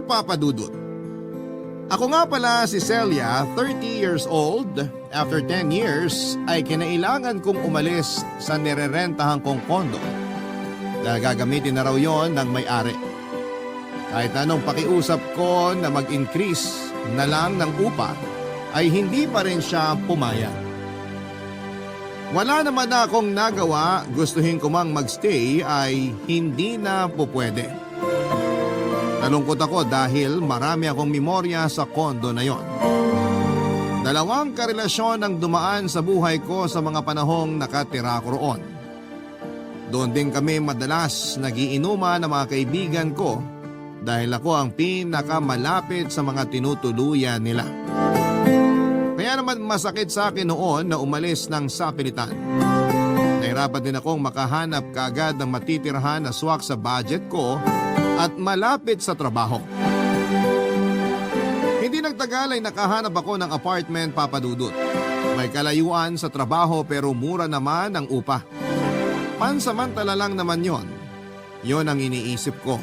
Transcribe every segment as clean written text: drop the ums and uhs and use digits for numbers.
Papa Dudut. Ako nga pala si Celia, 30 years old. After 10 years ay kinailangan kong umalis sa nirerentahan kong kondo dahil gagamitin na raw yon ng may-ari. Kahit anong pakiusap ko na mag-increase na lang ng upa ay hindi pa rin siya pumayag. Wala naman na akong nagawa, gustuhin ko mang magstay ay hindi na pupwede. Nalungkot ako dahil marami akong memorya sa kondo na yon. 2 karelasyon ang dumaan sa buhay ko sa mga panahong nakatira ko roon. Doon din kami madalas nagiinuman ng mga kaibigan ko dahil ako ang pinakamalapit sa mga tinutuluyan nila. Kaya naman masakit sa akin noon na umalis ng sapilitan. Nahirapan din akong makahanap kaagad ng matitirahan na swak sa budget ko at malapit sa trabaho. Hindi nagtagal ay nakahanap ako ng apartment, Papa Dudut. May kalayuan sa trabaho pero mura naman ang upa. Pansamantala lang naman yon. Yon ang iniisip ko.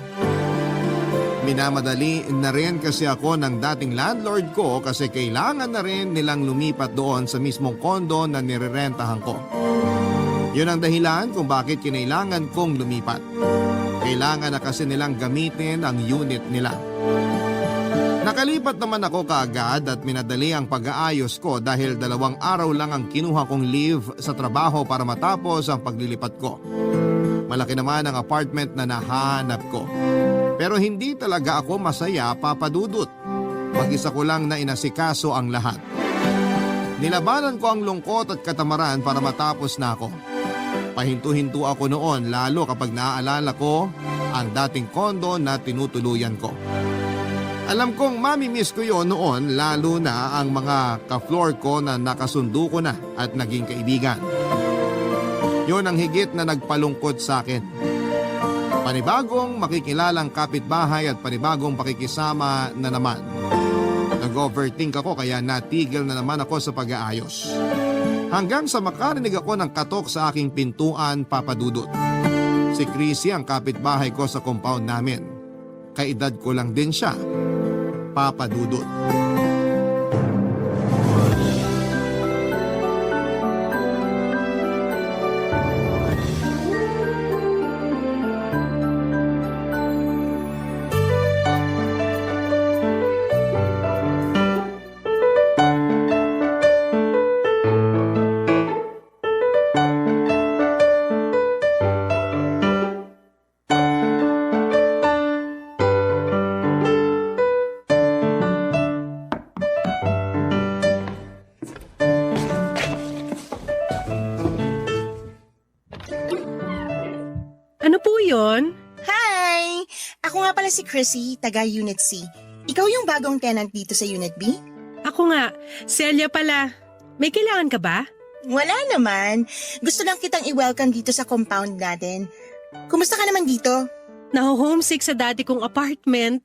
Minamadali na rin kasi ako ng dating landlord ko kasi kailangan na rin nilang lumipat doon sa mismong kondo na nirerentahan ko. Yun ang dahilan kung bakit kinailangan kong lumipat. Kailangan na kasi nilang gamitin ang unit nila. Nakalipat naman ako kaagad at minadali ang pag-aayos ko dahil 2 araw lang ang kinuha kong leave sa trabaho para matapos ang paglilipat ko. Malaki naman ang apartment na nahanap ko. Pero hindi talaga ako masaya, Papa Dudut. Mag-isa ko lang na inasikaso ang lahat. Nilabanan ko ang lungkot at katamaran para matapos na ako. Pahinto-hinto ako noon lalo kapag naaalala ko ang dating kondo na tinutuluyan ko. Alam kong mamimiss ko yon noon lalo na ang mga ka-floor ko na nakasundo ko na at naging kaibigan. Yon ang higit na nagpalungkot sa akin. Panibagong makikilalang kapitbahay at panibagong pakikisama na naman. Nag-overthink ako kaya natigil na naman ako sa pag-aayos. Hanggang sa makarinig ako ng katok sa aking pintuan, Papa Dudut. Si Chrissy ang kapitbahay ko sa compound namin. Kaedad ko lang din siya, Papa Dudut. Ano po yun? Hi! Ako nga pala si Chrissy, taga Unit C. Ikaw yung bagong tenant dito sa Unit B? Ako nga, Celia pala. May kailangan ka ba? Wala naman. Gusto lang kitang i-welcome dito sa compound natin. Kumusta ka naman dito? Naho-homesick sa dati kong apartment.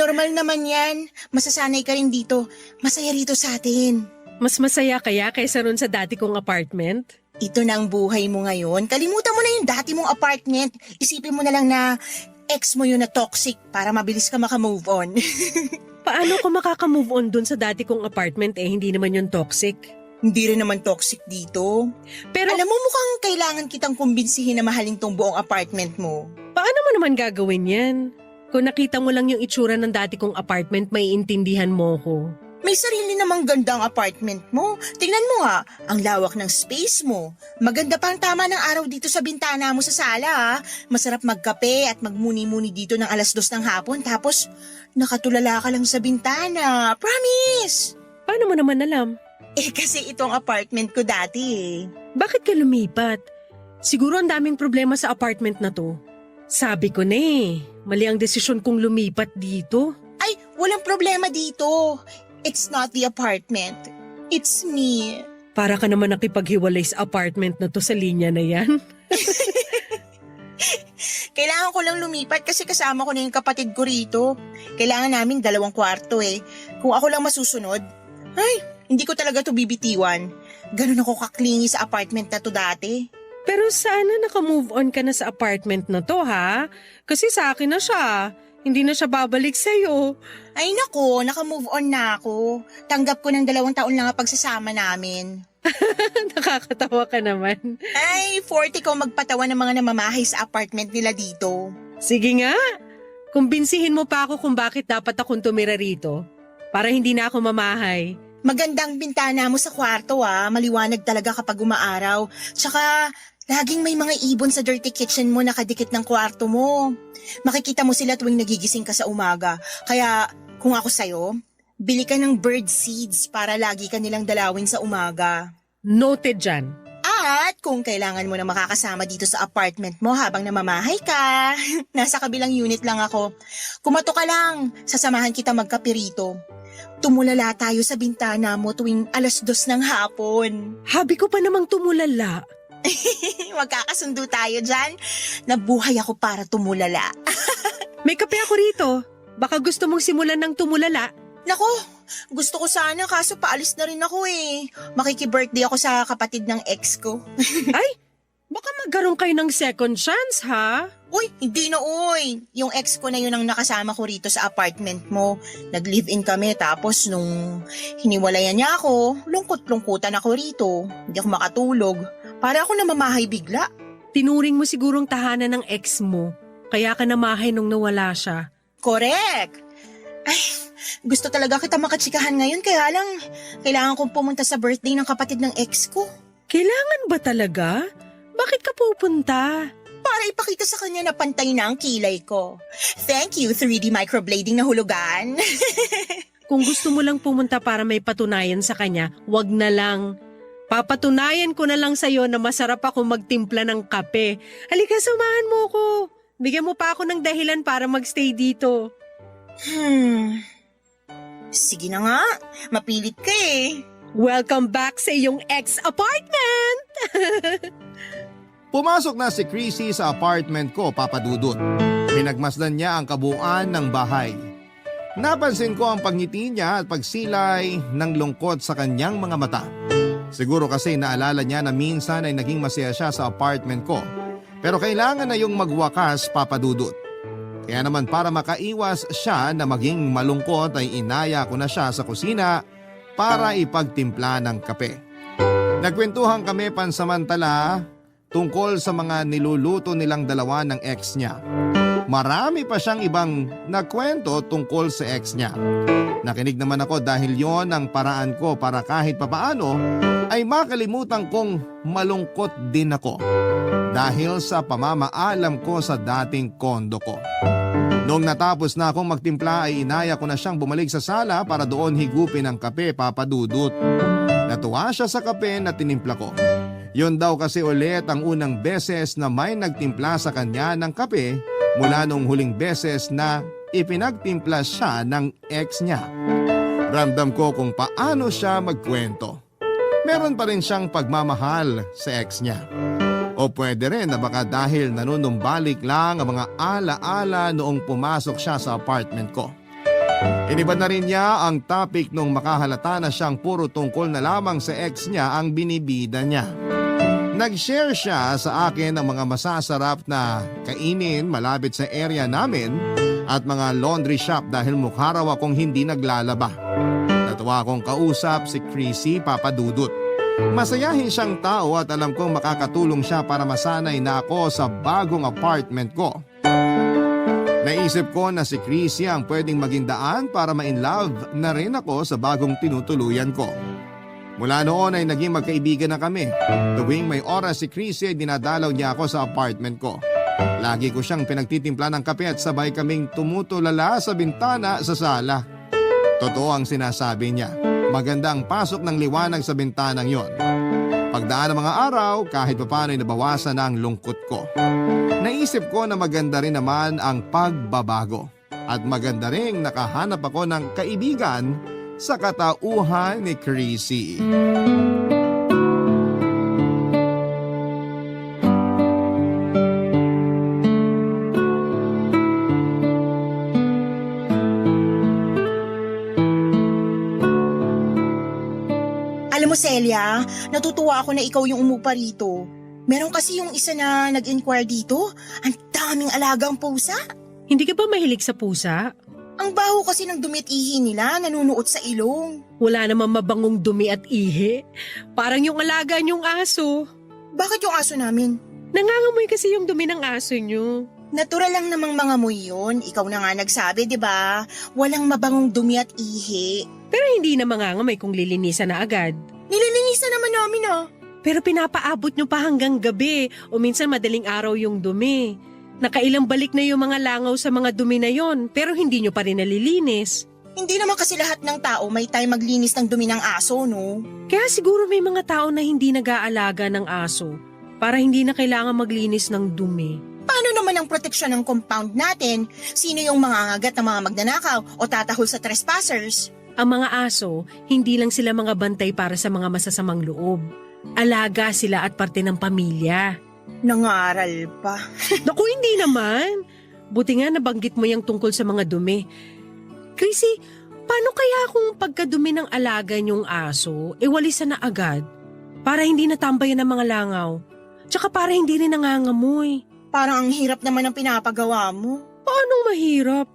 Normal naman yan. Masasanay ka rin dito. Masaya rito sa atin. Mas masaya kaya kaysa ron sa dati kong apartment? Ito na ang buhay mo ngayon. Kalimutan mo na yung dati mong apartment. Isipin mo na lang na ex mo yun na toxic para mabilis ka makamove on. Paano ko makaka-move on dun sa dati kong apartment hindi naman yung toxic? Hindi rin naman toxic dito. Pero Alam mo mukhang kailangan kitang kumbinsihin na mahalin tong buong apartment mo. paano mo naman gagawin yan? Kung nakita mo lang yung itsura ng dati kong apartment, maiintindihan mo ko. May sarili namang gandang apartment mo. Tingnan mo nga, ang lawak ng space mo. Maganda pa ang tama ng araw dito sa bintana mo sa sala ha. Masarap magkape at magmuni-muni dito ng 2:00 ng hapon tapos nakatulala ka lang sa bintana. Promise! Paano mo naman alam? Kasi itong apartment ko dati eh. Bakit ka lumipat? Siguro ang daming problema sa apartment na to. Sabi ko na mali ang desisyon kong lumipat dito. Ay, walang problema dito. It's not the apartment. It's me. Para ka naman nakipaghiwalay sa apartment na to sa linya na yan. Kailangan ko lang lumipat kasi kasama ko na yung kapatid ko rito. Kailangan namin 2 kwarto eh. Kung ako lang masusunod, ay, hindi ko talaga to bibitiwan. Ganun ako kaklingi sa apartment na to dati. Pero sana naka-move on ka na sa apartment na to ha? Kasi sa akin na siya. Hindi na siya babalik sa'yo. Ay nako, naka-move on na ako. Tanggap ko ng 2 taon lang ang pagsasama namin. Nakakatawa ka naman. Ay, 40 ko magpatawa ng mga namamahay sa apartment nila dito. Sige nga, kumbinsihin mo pa ako kung bakit dapat akong tumira rito. Para hindi na ako mamahay. Magandang bintana mo sa kwarto maliwanag talaga kapag umaaraw. Tsaka, laging may mga ibon sa dirty kitchen mo nakadikit ng kwarto mo. Makikita mo sila tuwing nagigising ka sa umaga. Kaya, kung ako sa'yo, bili ka ng bird seeds para lagi ka nilang dalawin sa umaga. Noted dyan. At kung kailangan mo na makakasama dito sa apartment mo habang namamahay ka, nasa kabilang unit lang ako. Kumato ka lang, sasamahan kita magkape rito. Tumulala tayo sa bintana mo tuwing 2:00 ng hapon. Habi ko pa namang tumulala. Magkakasundo tayo dyan. Nabuhay ako para tumulala. May kape ako rito. Baka gusto mong simulan ng tumulala. Nako, gusto ko sana kaso paalis na rin ako eh. Makiki-birthday ako sa kapatid ng ex ko. Ay, baka magkaroon kayo ng second chance, ha? Uy, hindi na uy. Yung ex ko na yun ang nakasama ko rito sa apartment mo. Nag-live-in kami tapos nung hiniwalayan niya ako, lungkot-lungkutan ako rito. Hindi ako makatulog. Para ako namamahay bigla. Tinuring mo sigurong tahanan ng ex mo. Kaya ka namahay nung nawala siya. Correct. Ay, gusto talaga kita makatsikahan ngayon kaya lang kailangan kong pumunta sa birthday ng kapatid ng ex ko. Kailangan ba talaga? Bakit ka pupunta? Para ipakita sa kanya na pantay na ang kilay ko. Thank you, 3D microblading na hulugan. Kung gusto mo lang pumunta para may patunayan sa kanya, wag na lang. Papatunayan ko na lang sa'yo na masarap ako magtimpla ng kape. Halika, samahan mo ko. Bigyan mo pa ako ng dahilan para magstay dito. Sige na nga, mapilit ka eh. Welcome back sa iyong ex-apartment! Pumasok na si Chrissy sa apartment ko, Papa Dudut. Pinagmasdan niya ang kabuuan ng bahay. Napansin ko ang pagngiti niya at pagsilay ng lungkot sa kanyang mga mata. Siguro kasi naalala niya na minsan ay naging masaya siya sa apartment ko. Pero kailangan na yung magwakas, Papa Dudut. Kaya naman para makaiwas siya na maging malungkot ay inaya ko na siya sa kusina para ipagtimpla ng kape. Nagkwentuhan kami pansamantala tungkol sa mga niluluto nilang dalawa ng ex niya. Marami pa siyang ibang nakwento tungkol sa ex niya. Nakinig naman ako dahil yon ang paraan ko para kahit papaano ay makalimutan kong malungkot din ako dahil sa pamamaalam ko sa dating kondo ko. Noong natapos na akong magtimpla ay inaya ko na siyang bumalik sa sala para doon higupin ang kape, Papa Dudut. Natuwa siya sa kape na tinimpla ko. Yon daw kasi ulit ang unang beses na may nagtimpla sa kanya ng kape mula nung huling beses na ipinagtimpla siya ng ex niya. Ramdam ko kung paano siya magkwento. Meron pa rin siyang pagmamahal sa ex niya. O pwede rin na baka dahil nanunumbalik lang ang mga ala-ala noong pumasok siya sa apartment ko. Iniba na rin niya ang topic nung makahalata na siyang puro tungkol na lamang sa ex niya ang binibida niya. Nag-share siya sa akin ng mga masasarap na kainin malapit sa area namin at mga laundry shop dahil mukha raw akong hindi naglalaba. Natuwa akong kausap si Chrissy, Papa Dudut. Masayahin siyang tao at alam kong makakatulong siya para masanay na ako sa bagong apartment ko. Naisip ko na si Chrissy ang pwedeng maging daan para ma-inlove na rin ako sa bagong tinutuluyan ko. Mula noon ay naging magkaibigan na kami. Tuwing may oras si Chrissy ay dinadalaw niya ako sa apartment ko. Lagi ko siyang pinagtitimpla ng kape at sabay kaming tumutulala sa bintana sa sala. Totoo ang sinasabi niya. Maganda ang pasok ng liwanag sa bintanang yon. Pagdaan ng mga araw, kahit papaano ay nabawasan na ang lungkot ko. Naisip ko na maganda rin naman ang pagbabago. At maganda rin nakahanap ako ng kaibigan sa katauhan ni Chrissy. Alam mo Celia, natutuwa ako na ikaw yung umupa rito. Meron kasi yung isa na nag-inquire dito. Ang daming alagang pusa. Hindi ka ba mahilig sa pusa? Ang baho kasi ng dumi at ihi nila, nanunuot sa ilong. Wala namang mabangong dumi at ihi. Parang yung alaga niyong aso. Bakit yung aso namin? Nangangamoy kasi yung dumi ng aso niyo. Natural lang namang mga moy yun. Ikaw na nga nagsabi, di ba? Walang mabangong dumi at ihi. Pero hindi na mangangamoy kung lilinisan na agad. Nililinisan naman namin ah. Pero pinapaabot nyo pa hanggang gabi o minsan madaling araw yung dumi. Nakailang balik na yung mga langaw sa mga dumi na yon pero hindi nyo pa rin nalilinis. Hindi naman kasi lahat ng tao may time maglinis ng dumi ng aso, no? Kaya siguro may mga tao na hindi nag-aalaga ng aso para hindi na kailangan maglinis ng dumi. Paano naman ang proteksyon ng compound natin? Sino yung mga angagat na mga magnanakaw o tatahol sa trespassers? Ang mga aso, hindi lang sila mga bantay para sa mga masasamang loob. Alaga sila at parte ng pamilya. Nangaral pa. Naku, hindi naman. Buti nga nabanggit mo yung tungkol sa mga dumi. Chrissy, paano kaya kung pagkadumi ng alaga niyong aso, walisan na agad? Para hindi natambayan ng mga langaw. Tsaka para hindi rin nangangamoy. Parang ang hirap naman ang pinapagawa mo. Paanong mahirap?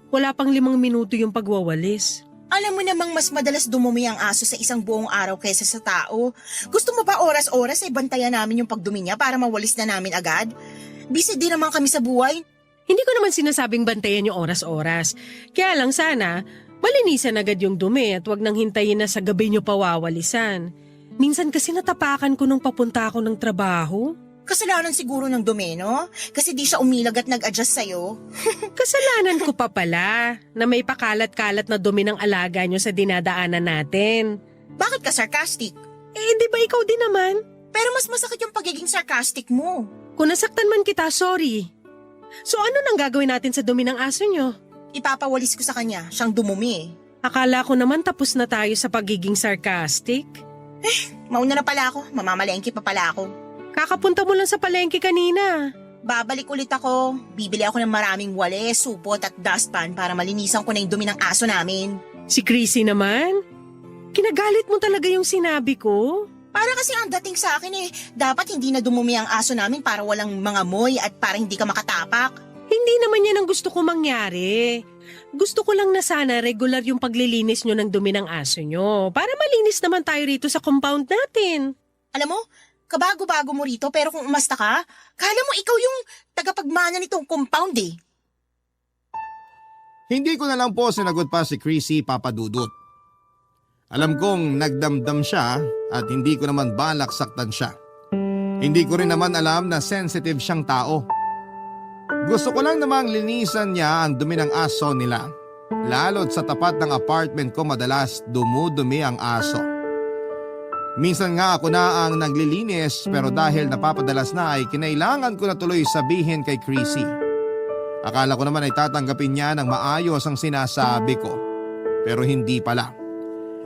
Wala pang 5 minuto yung pagwawalis. Alam mo namang mas madalas dumumi ang aso sa isang buong araw kaysa sa tao. Gusto mo ba oras-oras ay bantayan namin yung pagdumi niya para mawalis na namin agad? Busy din naman kami sa buhay. Hindi ko naman sinasabing bantayan yung oras-oras. Kaya lang sana, malinisan agad yung dumi at wag nang hintayin na sa gabi nyo pawawalisan. Minsan kasi natapakan ko nung papunta ako ng trabaho. Kasalanan siguro ng dumi, no? Kasi di siya umilag at nag-adjust sa'yo. Kasalanan ko pa pala na may pakalat-kalat na dumi ng alaga nyo sa dinadaanan natin. Bakit ka sarcastic? Di ba ikaw din naman? Pero mas masakit yung pagiging sarcastic mo. Kung nasaktan man kita, sorry. So ano nang gagawin natin sa dumi ng aso nyo? Ipapawalis ko sa kanya, siyang dumumi. Akala ko naman tapos na tayo sa pagiging sarcastic. Mauna na pala ako, mamamalengke pa pala ako. Kakapunta mo lang sa palengke kanina. Babalik ulit ako. Bibili ako ng maraming wale, supot at dustpan para malinisan ko na yung dumi ng aso namin. Si Chrissy naman? Kinagalit mo talaga yung sinabi ko? Para kasi ang dating sa akin dapat hindi na dumumi ang aso namin para walang mga moy at para hindi ka makatapak. Hindi naman yan ang gusto ko mangyari. Gusto ko lang na sana regular yung paglilinis nyo ng dumi ng aso nyo para malinis naman tayo rito sa compound natin. Alam mo, kabago-bago mo rito pero kung umasta ka, kala mo ikaw yung tagapagmana nitong compound eh. Hindi ko na lang po sinagot pa si Chrissy Papadudut. Alam kong nagdamdam siya at hindi ko naman balak saktan siya. Hindi ko rin naman alam na sensitive siyang tao. Gusto ko lang namang linisan niya ang dumi ng aso nila. Lalo't sa tapat ng apartment ko madalas dumudumi ang aso. Minsan nga ako na ang naglilinis pero dahil napapadalas na ay kinailangan ko na tuloy sabihin kay Chrissy. Akala ko naman ay tatanggapin niya ng maayos ang sinasabi ko. Pero hindi pala.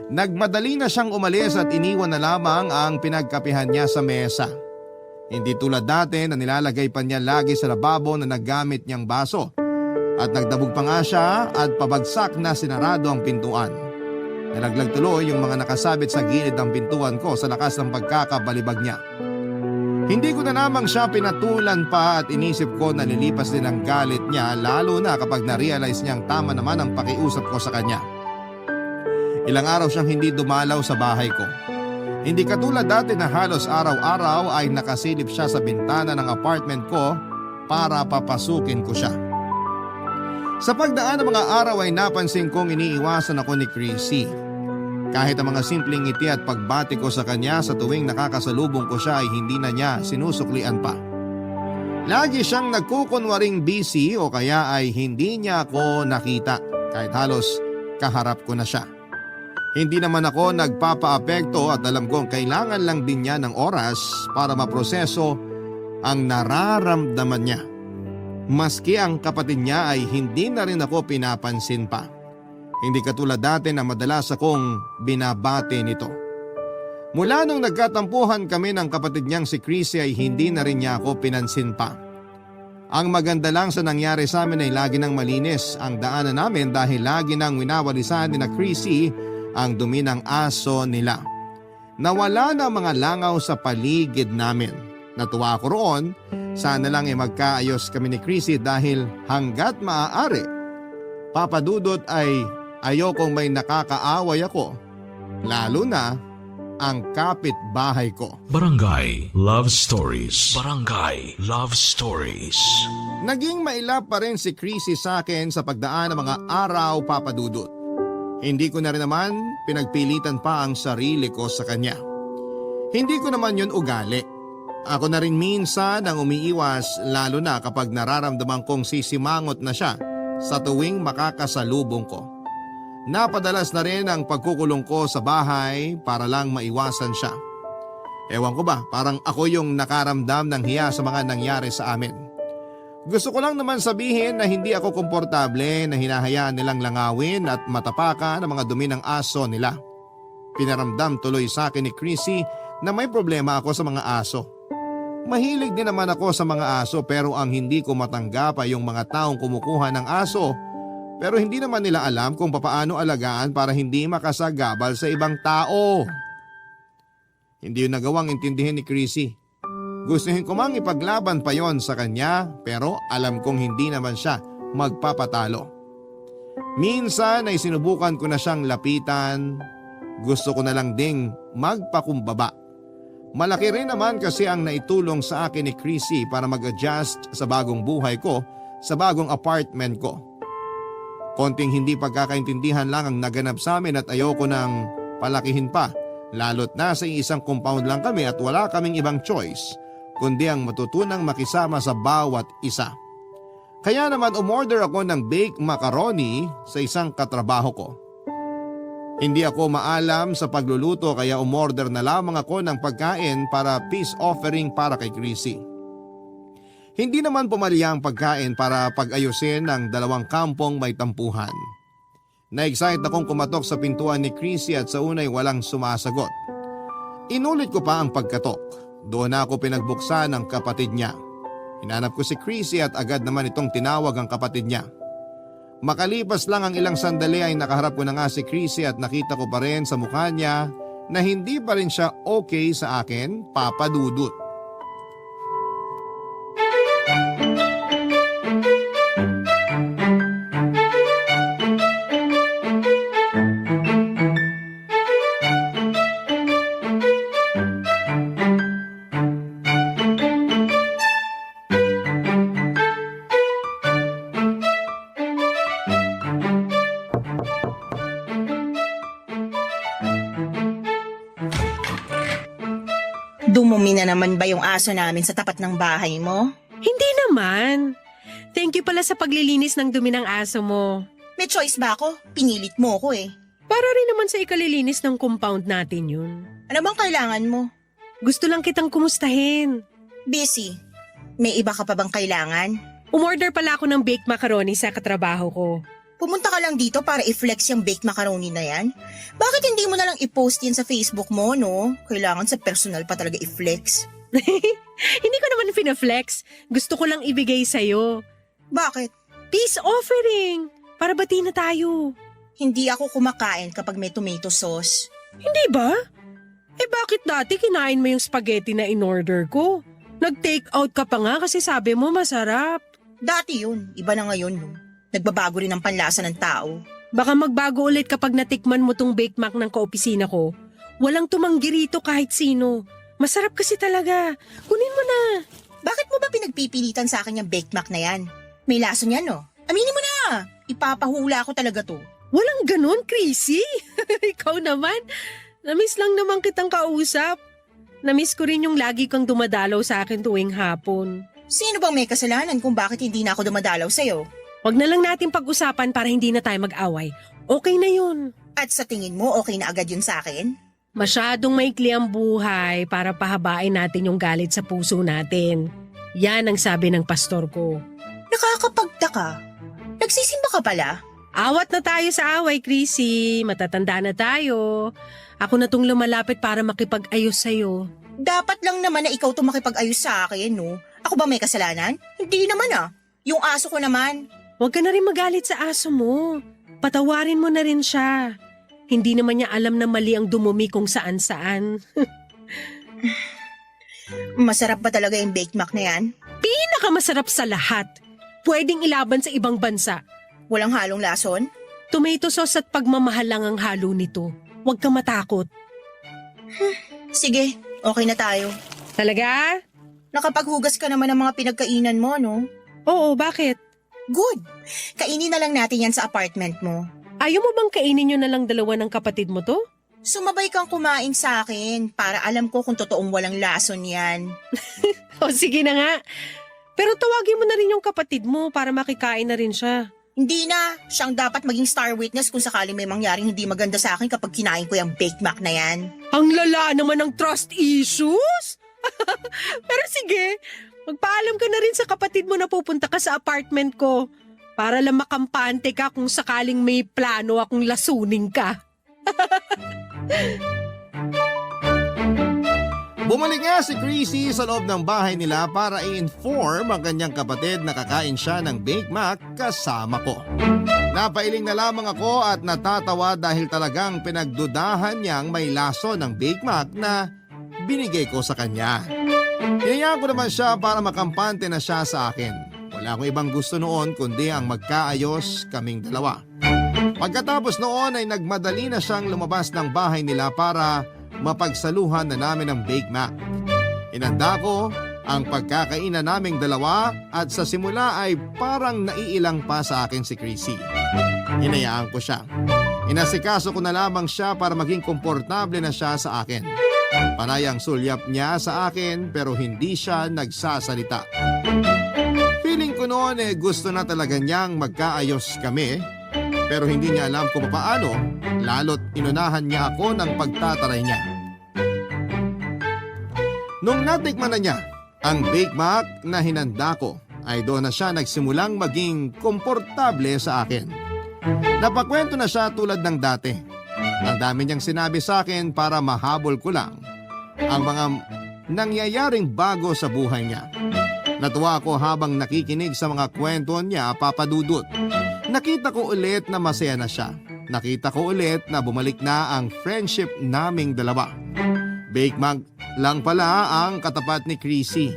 Nagmadali na siyang umalis at iniwan na lamang ang pinagkapihan niya sa mesa. Hindi tulad dati na nilalagay pa niya lagi sa lababo na nagamit niyang baso. At nagdabog pa nga siya at pabagsak na sinarado ang pintuan. Nalaglag tuloy yung mga nakasabit sa gilid ng pintuan ko sa lakas ng pagkakabalibag niya. Hindi ko na namang siya pinatulan pa at inisip ko na lilipas din ang galit niya lalo na kapag na-realize niyang tama naman ang pakiusap ko sa kanya. Ilang araw siyang hindi dumalaw sa bahay ko. Hindi katulad dati na halos araw-araw ay nakasilip siya sa bintana ng apartment ko para papasukin ko siya. Sa pagdaan ng mga araw ay napansin kong iniiwasan ako ni Chrissy. Kahit ang mga simpleng ngiti at pagbati ko sa kanya sa tuwing nakakasalubong ko siya ay hindi na niya sinusuklian pa. Lagi siyang nagkukunwaring busy o kaya ay hindi niya ako nakita kahit halos kaharap ko na siya. Hindi naman ako nagpapaapekto at alam kong kailangan lang din niya ng oras para maproseso ang nararamdaman niya. Maski ang kapatid niya ay hindi na rin ako pinapansin pa. Hindi katulad dati na madalas akong binabati nito. Mula nung nagkatampuhan kami ng kapatid niyang si Chrissy ay hindi na rin niya ako pinansin pa. Ang maganda lang sa nangyari sa amin ay lagi nang malinis ang daanan namin dahil lagi nang winawalisan ni na Chrissy ang dumi ng aso nila. Nawala na mga langaw sa paligid namin. Natuwa ako roon Sana lang magkaayos kami ni Chrissy dahil hanggat maaari, Papa Dudut ay ayokong may nakakaaway ako, lalo na ang kapitbahay ko. Barangay Love Stories. Barangay Love Stories. Naging mailap pa rin si Chrissy sa akin sa pagdaan ng mga araw, Papa Dudut. Hindi ko na rin naman pinagpilitan pa ang sarili ko sa kanya. Hindi ko naman yun ugali. Ako na rin minsan ang umiiwas lalo na kapag nararamdaman kong sisimangot na siya sa tuwing makakasalubong ko. Napadalas na rin ang pagkukulong ko sa bahay para lang maiwasan siya. Ewan ko ba, parang ako yung nakaramdam ng hiya sa mga nangyari sa amin. Gusto ko lang naman sabihin na hindi ako komportable na hinahayaan nilang langawin at matapaka ng mga dumi ng aso nila. Pinaramdam tuloy sa akin ni Chrissy na may problema ako sa mga aso. Mahilig din naman ako sa mga aso pero ang hindi ko matanggap ay yung mga taong kumukuha ng aso pero hindi naman nila alam kung papaano alagaan para hindi makasagabal sa ibang tao. Hindi yun nagawang intindihin ni Chrissy. Gustuhin ko mang ipaglaban pa yon sa kanya pero alam kong hindi naman siya magpapatalo. Minsan ay sinubukan ko na siyang lapitan. Gusto ko na lang ding magpakumbaba. Malaki rin naman kasi ang naitulong sa akin ni Chrissy para mag-adjust sa bagong buhay ko, sa bagong apartment ko. Konting hindi pagkakaintindihan lang ang naganap sa amin at ayoko nang palakihin pa, lalo't nasa isang compound lang kami at wala kaming ibang choice, kundi ang matutunang makisama sa bawat isa. Kaya naman umorder ako ng baked macaroni sa isang katrabaho ko. Hindi ako maalam sa pagluluto kaya umorder na lamang ako ng pagkain para peace offering para kay Chrissy. Hindi naman pumalya ang pagkain para pag-ayusin ang dalawang kampong may tampuhan. Na-excite akong kumatok sa pintuan ni Chrissy at sa unay walang sumasagot. Inulit ko pa ang pagkatok. Doon na ako pinagbuksan ng kapatid niya. Hinanap ko si Chrissy at agad naman itong tinawag ang kapatid niya. Makalipas lang ang ilang sandali ay nakaharap ko na nga si Chrissy at nakita ko pa rin sa mukha niya na hindi pa rin siya okay sa akin, Papa Dudut. Dumumi na naman ba yung aso namin sa tapat ng bahay mo? Hindi naman. Thank you pala sa paglilinis ng dumi ng aso mo. May choice ba ako? Pinilit mo ko eh. Para rin naman sa ikalilinis ng compound natin yun. Ano bang kailangan mo? Gusto lang kitang kumustahin. Busy. May iba ka pa bang kailangan? Umorder pala ako ng baked macaroni sa katrabaho ko. Pumunta ka lang dito para i-flex yung baked macaroni na yan? Bakit hindi mo na lang i-post yan sa Facebook mo, no? Kailangan sa personal pa talaga i-flex. Hindi ko naman fina-flex. Gusto ko lang ibigay sa'yo. Bakit? Peace offering! Para bati na tayo. Hindi ako kumakain kapag may tomato sauce. Hindi ba? Eh bakit dati kinain mo yung spaghetti na in-order ko? Nag-take out ka pa nga kasi sabi mo masarap. Dati yun, iba na ngayon, no? Nagbabago rin ang panlasa ng tao. Baka magbago ulit kapag natikman mo tong Baked Mac ng kaopisina ko. Walang tumanggi rito kahit sino. Masarap kasi talaga. Kunin mo na. Bakit mo ba pinagpipilitan sa akin yung baked mac na yan? May lasa niyan, no? Aminin mo na! Ipapahula ko talaga to. Walang ganun, Chrissy. Ikaw naman. Namiss lang naman kitang kausap. Namiss ko rin yung lagi kang dumadalaw sa akin tuwing hapon. Sino bang may kasalanan kung bakit hindi na ako dumadalaw sa'yo? Huwag na lang natin pag-usapan para hindi na tayo mag-away. Okay na yun. At sa tingin mo, okay na agad yun sa akin? Masyadong maikli ang buhay para pahabain natin yung galit sa puso natin. Yan ang sabi ng pastor ko. Nakakapagtaka. Nagsisimba ka pala? Awat na tayo sa away, Chrissy. Matatanda na tayo. Ako na tong lumalapit para makipag-ayos sa'yo. Dapat lang naman na ikaw makipag-ayos sa akin, no? Ako ba may kasalanan? Hindi naman ah. Yung aso ko naman. Huwag ka na rin magalit sa aso mo. Patawarin mo na rin siya. Hindi naman niya alam na mali ang dumumi kung saan-saan. Masarap ba talaga yung baked mac na yan? Pinakamasarap sa lahat. Pwedeng ilaban sa ibang bansa. Walang halong lason? Tomato sauce at pagmamahal lang ang halo nito. Huwag ka matakot. Sige, okay na tayo. Talaga? Nakapaghugas ka naman ng mga pinagkainan mo, no? Oo, bakit? Good. Kainin na lang natin yan sa apartment mo. Ayaw mo bang kainin nyo na lang dalawa ng kapatid mo to? Sumabay kang kumain sa akin para alam ko kung totoong walang lason yan. O sige na nga. Pero tawagin mo na rin yung kapatid mo para makikain na rin siya. Hindi na. Siyang dapat maging star witness kung sakaling may mangyaring hindi maganda sa akin kapag kinain ko yung Bake Mac na yan. Ang lala naman ng trust issues? Pero sige, magpaalam ka na rin sa kapatid mo na pupunta ka sa apartment ko para lang makampante ka kung sakaling may plano akong lasunin ka. Bumalik nga si Chrissy sa loob ng bahay nila para i-inform ang kanyang kapatid na kakain siya ng Bake Mac kasama ko. Napailing na lamang ako at natatawa dahil talagang pinagdudahan niyang may laso ng Bake Mac na binigay ko sa kanya. Hinayaan ko naman siya para makampante na siya sa akin. Wala akong ibang gusto noon kundi ang magkaayos kaming dalawa. Pagkatapos noon ay nagmadali na siyang lumabas ng bahay nila para mapagsaluhan na namin ng Bake Mac. Inanda ko ang pagkakainan naming dalawa at sa simula ay parang naiilang pa sa akin si Chrissy. Hinayaan ko siya. Inasikaso ko na lamang siya para maging komportable na siya sa akin. Panayang sulyap niya sa akin pero hindi siya nagsasalita. Feeling ko noon gusto na talaga niyang magkaayos kami pero hindi niya alam kung paano, lalo't inunahan niya ako ng pagtataray niya. Nung natikman na niya ang Bake Mac na hinanda ko, ay doon na siya nagsimulang maging komportable sa akin. Napakwento na siya tulad ng dati. Ang dami niyang sinabi sa akin para mahabol ko lang ang mga nangyayaring bago sa buhay niya. Natuwa ako habang nakikinig sa mga kwento niya, Papa Dudut. Nakita ko ulit na masaya na siya. Nakita ko ulit na bumalik na ang friendship naming dalawa. Bake Mac lang pala ang katapat ni Chrissy.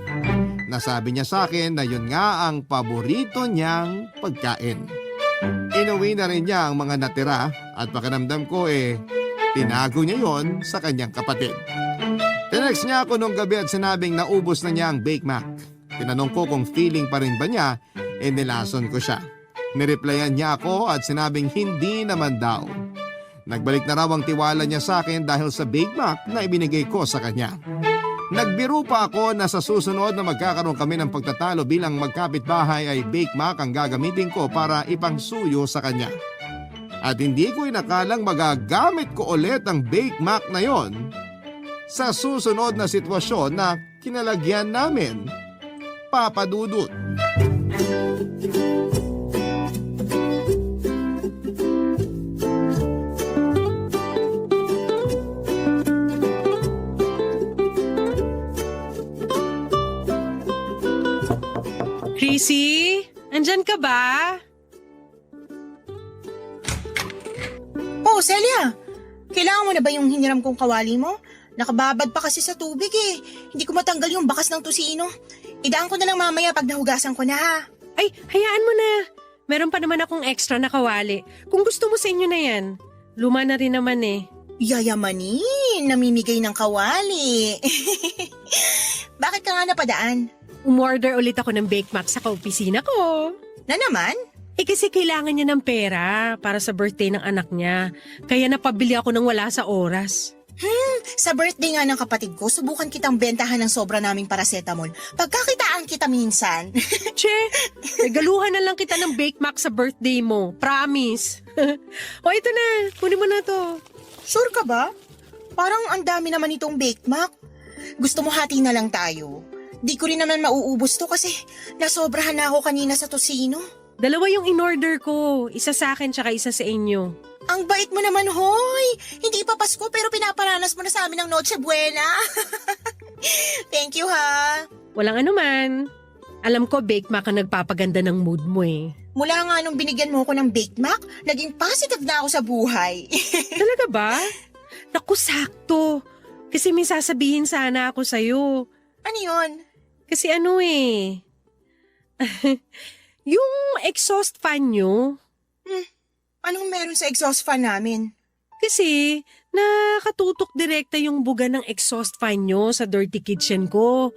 Nasabi niya sa akin na yun nga ang paborito niyang pagkain. Inuwi na rin niya ang mga natira at pakiramdam ko tinago niya yon sa kanyang kapatid. Tinext niya ako nung gabi at sinabing naubos na niya ang Bake Mac. Tinanong ko kung feeling pa rin ba niya, nilason ko siya. Nireplyan niya ako at sinabing hindi naman daw. Nagbalik na raw ang tiwala niya sa akin dahil sa Bake Mac na ibinigay ko sa kanya. Nagbiro pa ako na sa susunod na magkakaroon kami ng pagtatalo bilang magkapitbahay ay Bake Mac ang gagamitin ko para ipangsuyo sa kanya. At hindi ko inakalang magagamit ko ulit ang Bake Mac na yon sa susunod na sitwasyon na kinalagyan namin, Papa Dudut. Chrissy, andyan ka ba? Oh, Celia! Kailangan mo na ba yung hiniram kong kawali mo? Nakababad pa kasi sa tubig Hindi ko matanggal yung bakas ng tusino. Idaan ko na lang mamaya pag nahugasan ko na ha. Ay, hayaan mo na. Meron pa naman akong extra na kawali. Kung gusto mo sa inyo na yan. Luma na rin naman Yayamanin, namimigay ng kawali. Bakit ka nga napadaan? Umorder ulit ako ng Bake Mac sa kaopisina ko. Na naman? Kasi kailangan niya ng pera para sa birthday ng anak niya. Kaya napabili ako ng wala sa oras. Sa birthday nga ng kapatid ko, subukan kitang bentahan ng sobra naming paracetamol. Pagkakitaan kita minsan. Che, regaluhan na lang kita ng Bake Mac sa birthday mo. Promise. O ito na, kunin mo na to. Sure ka ba? Parang ang dami naman itong Bake Mac. Gusto mo hati na lang tayo? Di ko rin naman mauubos to kasi nasobrahan na ako kanina sa tosino. Dalawa yung in-order ko. Isa sa akin tsaka isa sa inyo. Ang bait mo naman, hoy! Hindi pa Pasko pero pinaparanas mo na sa amin ng Noche Buena. Thank you, ha? Walang anuman. Alam ko, Bake Mac ang nagpapaganda ng mood mo Mula nga nung binigyan mo ko ng Bake Mac, naging positive na ako sa buhay. Talaga ba? Naku, sakto. Kasi may sasabihin sana ako sa'yo. Ano yun? Kasi Yung exhaust fan nyo. Anong meron sa exhaust fan namin? Kasi nakatutok direkta yung buga ng exhaust fan nyo sa dirty kitchen ko.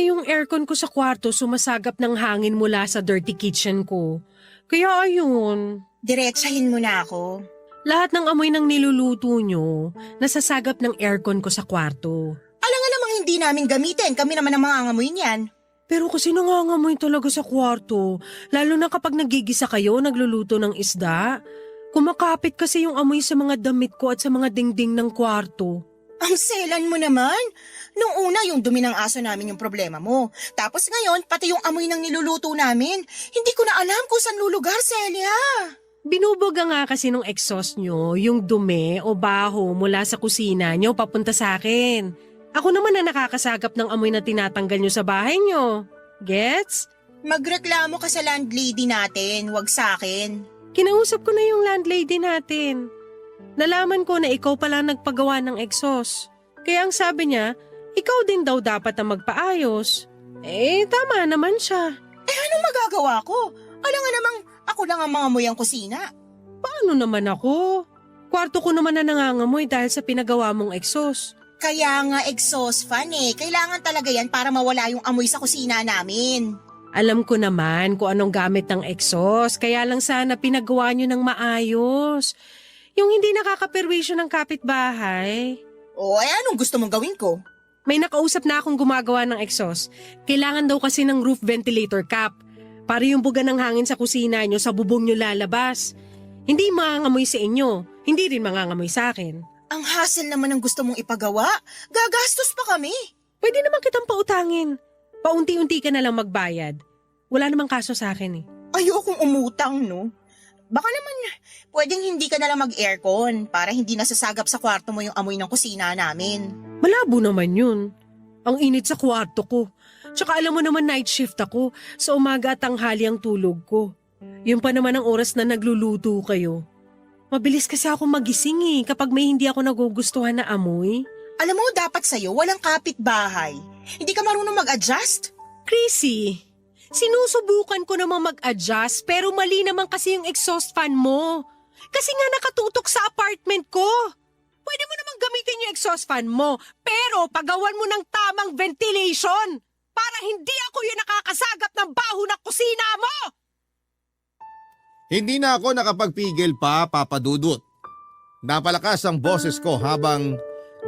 Yung aircon ko sa kwarto sumasagap ng hangin mula sa dirty kitchen ko. Kaya ayun, Diretsahin mo na ako. lahat ng amoy ng niluluto nyo nasasagap ng aircon ko sa kwarto. Alam nga namang hindi namin gamitin. Kami naman ang mga angamoy niyan. Pero kasi nangangamoy talaga sa kwarto, lalo na kapag nagigisa kayo, nagluluto ng isda. Kumakapit kasi yung amoy sa mga damit ko at sa mga dingding ng kwarto. Ang selan mo naman. Nung una, yung dumi ng aso namin yung problema mo. Tapos ngayon, pati yung amoy ng niluluto namin. Hindi ko na alam kung saan lulugar, Celia. Binubuga nga kasi nung exhaust nyo, yung dumi o baho mula sa kusina nyo papunta sa akin. Ako naman na nakakasagap ng amoy na tinatanggal nyo sa bahay nyo. Gets? Magreklamo ka sa landlady natin, wag sa akin. Kinausap ko na yung landlady natin. Nalaman ko na ikaw pala nagpagawa ng exhaust. Kaya ang sabi niya, ikaw din daw dapat na magpaayos. Tama naman siya. Anong magagawa ko? Alam nga namang ako lang ang mga moy ang kusina. Paano naman ako? Kwarto ko naman na nangangamoy dahil sa pinagawa mong exhaust. Kaya nga exhaust fan Kailangan talaga yan para mawala yung amoy sa kusina namin. Alam ko naman kung anong gamit ng exhaust, kaya lang sana pinagawa nyo ng maayos. Yung hindi nakakaperwisyo ng kapitbahay. Anong gusto mong gawin ko? May nakausap na akong gumagawa ng exhaust. Kailangan daw kasi ng roof ventilator cap. Para yung buga ng hangin sa kusina nyo sa bubong nyo lalabas. Hindi mangangamoy sa inyo, hindi rin mangangamoy sa akin. Ang hassle naman ng gusto mong ipagawa. Gagastos pa kami. Pwede naman kitang pautangin. Paunti-unti ka na lang magbayad. Wala namang kaso sa akin eh. Ayokong umutang, no? Baka naman pwedeng hindi ka na lang mag-aircon para hindi nasasagap sa kwarto mo yung amoy ng kusina namin. Malabo naman yun. Ang init sa kwarto ko. Tsaka alam mo naman night shift ako. Sa umaga at tanghali ang tulog ko. Yun pa naman ang oras na nagluluto kayo. Mabilis kasi ako magising kapag may hindi ako nagugustuhan na amoy. Alam mo, dapat sa'yo walang kapitbahay. Hindi ka marunong mag-adjust? Chrissy, sinusubukan ko namang mag-adjust pero mali naman kasi yung exhaust fan mo. Kasi nga nakatutok sa apartment ko. Pwede mo namang gamitin yung exhaust fan mo pero pagawan mo ng tamang ventilation para hindi ako yung nakakasagap ng baho ng kusina mo. Hindi na ako nakapagpigil pa, Papa Dudut. Napalakas ang boses ko habang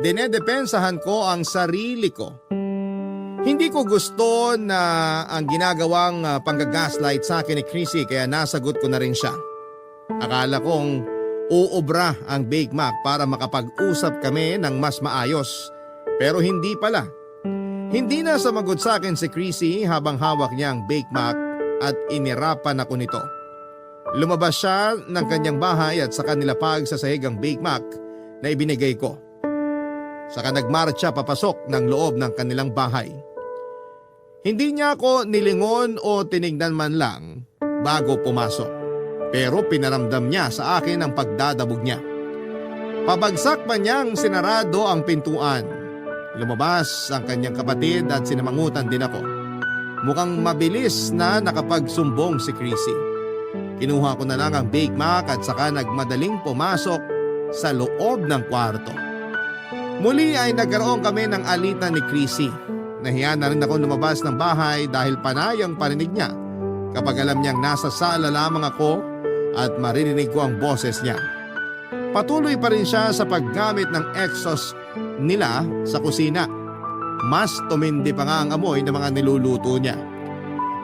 dinedepensahan ko ang sarili ko. Hindi ko gusto na ang ginagawang panggagaslight sa akin ni Chrissy kaya nasagot ko na rin siya. Akala kong uubra ang Bake Mac para makapag-usap kami ng mas maayos. Pero hindi pala. Hindi na sumagot sa akin si Chrissy habang hawak niya ang Bake Mac at inirapan ako nito. Lumabas siya ng kanyang bahay at saka nilapag sa sahig ang Bake Mac na ibinigay ko. Saka nagmarcha papasok ng loob ng kanilang bahay. Hindi niya ako nilingon o tinignan man lang bago pumasok. Pero pinaramdam niya sa akin ang pagdadabog niya. Pabagsak pa niyang sinarado ang pintuan. Lumabas ang kanyang kapatid at sinamangutan din ako. Mukhang mabilis na nakapagsumbong si Chrissy. Kinuha ko na lang ang Bake Mac at saka nagmadaling pumasok sa loob ng kwarto. Muli ay nagkaroon kami ng alitan ni Chrissy. Nahiya na rin ako lumabas ng bahay dahil panay ang parinig niya kapag alam niyang nasa sala lamang ako at maririnig ko ang boses niya. Patuloy pa rin siya sa paggamit ng exhaust nila sa kusina. Mas tumindi pa nga ang amoy ng mga niluluto niya.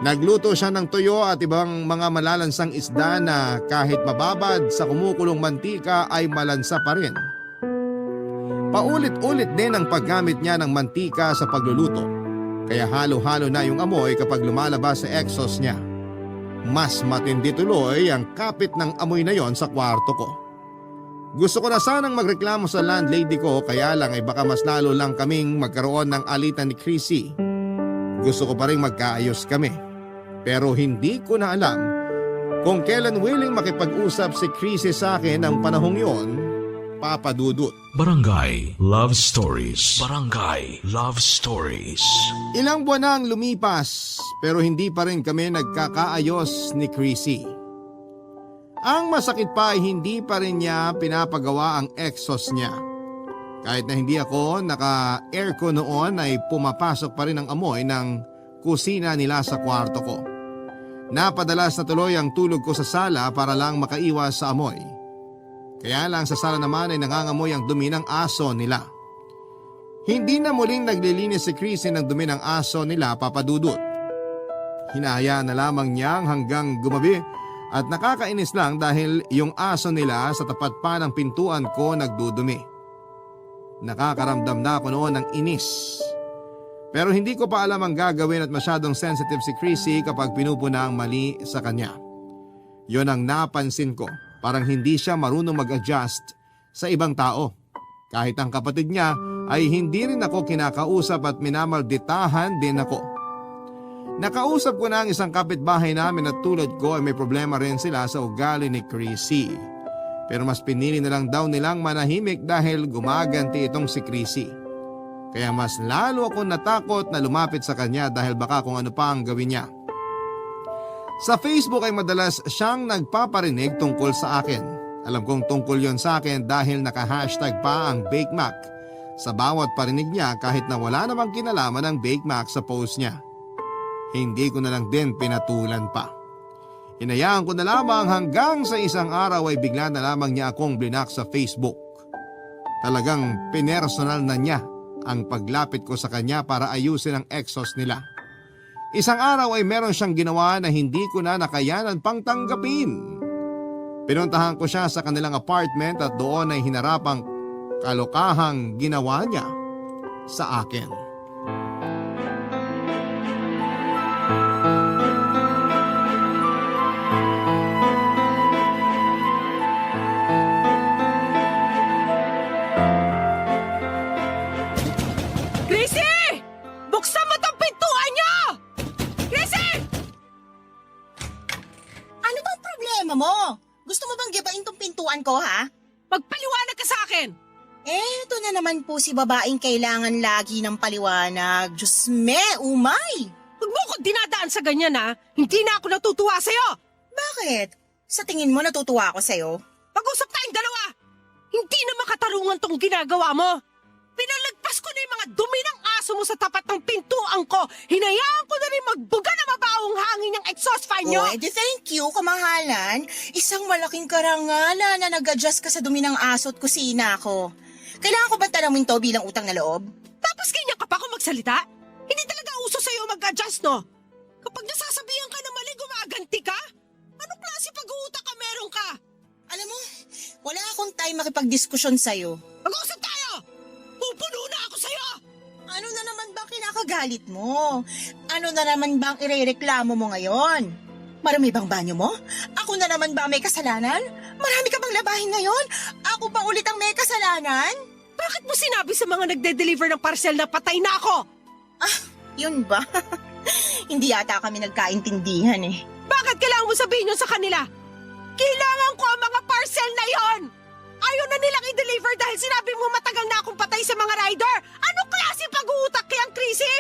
Nagluto siya ng tuyo at ibang mga malalansang isda na kahit mababad sa kumukulong mantika ay malansa pa rin. Paulit-ulit din ang paggamit niya ng mantika sa pagluluto, kaya halo-halo na yung amoy kapag lumalabas sa exhaust niya. Mas matindi tuloy ang kapit ng amoy na yon sa kwarto ko. Gusto ko na sanang magreklamo sa landlady ko kaya lang ay baka mas lalo lang kaming magkaroon ng alitan ni Chrissy. Gusto ko pa rin magkaayos kami. Pero hindi ko na alam kung kailan willing makipag-usap si Chrissy sa akin ng panahong yon Papa Dudut. Barangay Love Stories. Barangay Love Stories. Ilang buwan na ang lumipas pero hindi pa rin kami nagkakaayos ni Chrissy. Ang masakit pa ay hindi pa rin niya pinapagawa ang exhaust niya. Kahit na hindi ako naka-aircon noon ay pumapasok pa rin ang amoy ng kusina nila sa kwarto ko. Napadalas na tuloy ang tulog ko sa sala para lang makaiwas sa amoy. Kaya lang sa sala naman ay nangangamoy ang dumi ng aso nila. Hindi na muling naglilinis si Chrissy ng dumi ng aso nila, Papa Dudut. Hinahayaan na lamang niyang hanggang gumabi at nakakainis lang dahil yung aso nila sa tapat pa ng pintuan ko nagdudumi. Nakakaramdam na ako noon ng inis. Pero hindi ko pa alam ang gagawin at masyadong sensitive si Chrissy kapag pinupuna ang mali sa kanya. Yon ang napansin ko, parang hindi siya marunong mag-adjust sa ibang tao. Kahit ang kapatid niya ay hindi rin ako kinakausap at minamalditahan din ako. Nakausap ko na ang isang kapitbahay namin at tulad ko ay may problema rin sila sa ugali ni Chrissy. Pero mas pinili na lang daw nilang manahimik dahil gumaganti itong si Chrissy. Kaya mas lalo ako natakot na lumapit sa kanya dahil baka kung ano pa ang gawin niya. Sa Facebook ay madalas siyang nagpaparinig tungkol sa akin. Alam kong tungkol yon sa akin dahil naka-hashtag pa ang Bake Mac sa bawat parinig niya kahit na wala namang kinalaman ang Bake Mac sa post niya. Hindi ko na lang din pinatulan pa. Hinayaan ko na lamang hanggang sa isang araw ay bigla na lamang niya akong blinak sa Facebook. Talagang pinersonal na niya ang paglapit ko sa kanya para ayusin ang exhaust nila. Isang araw ay meron siyang ginawa na hindi ko na nakayanan pang tanggapin. Pinuntahan ko siya sa kanilang apartment at doon ay hinarap ang kalokahang ginawa niya sa akin. Mo? Gusto mo bang gibain tong pintuan ko, ha? Magpaliwanag ka sa akin! Ito na naman po si babaeng kailangan lagi ng paliwanag. Diyos me, umay! Huwag mo ko dinadaan sa ganyan, ha? Hindi na ako natutuwa sa'yo! Bakit? Sa tingin mo natutuwa ako sa'yo? Pag-usap tayong dalawa! Hindi na makatarungan tong ginagawa mo! Pinalagpas ko na yung mga dumi ng aso mo sa tapat ng pintuan ko. Hinayaan ko na rin magbuga na mabawang hangin ng exhaust fan nyo. Oh, thank you, kamahalan. Isang malaking karangalan na nag-adjust ka sa dumi ng aso at kusina ko. Kailangan ko ba tanawin to bilang utang na loob? Tapos ganyan ka pa ako magsalita? Hindi talaga uso sa'yo mag-adjust, no? Kapag nasasabihan ka na mali, gumaganti ka? Anong klase pag-uutak ka meron ka? Alam mo, wala akong time makipag-diskusyon sa'yo. Mag-usap tayo! Pupuno na ako sa'yo! Ano na naman ba kinakagalit mo? Ano na naman bang irereklamo mo ngayon? Marami bang banyo mo? Ako na naman ba may kasalanan? Marami ka bang labahin ngayon? Ako pa ulit ang may kasalanan? Bakit mo sinabi sa mga nagde-deliver ng parcel na patay na ako? Ah, yun ba? Hindi yata kami nagkaintindihan eh. Bakit kailangan mo sabihin yun sa kanila? Kailangan ko ang mga parcel na yon! Ayaw na nilang i-deliver dahil sinabi mo matagal na akong patay sa mga rider! Anong klase pag-uutak kayang Chrissy?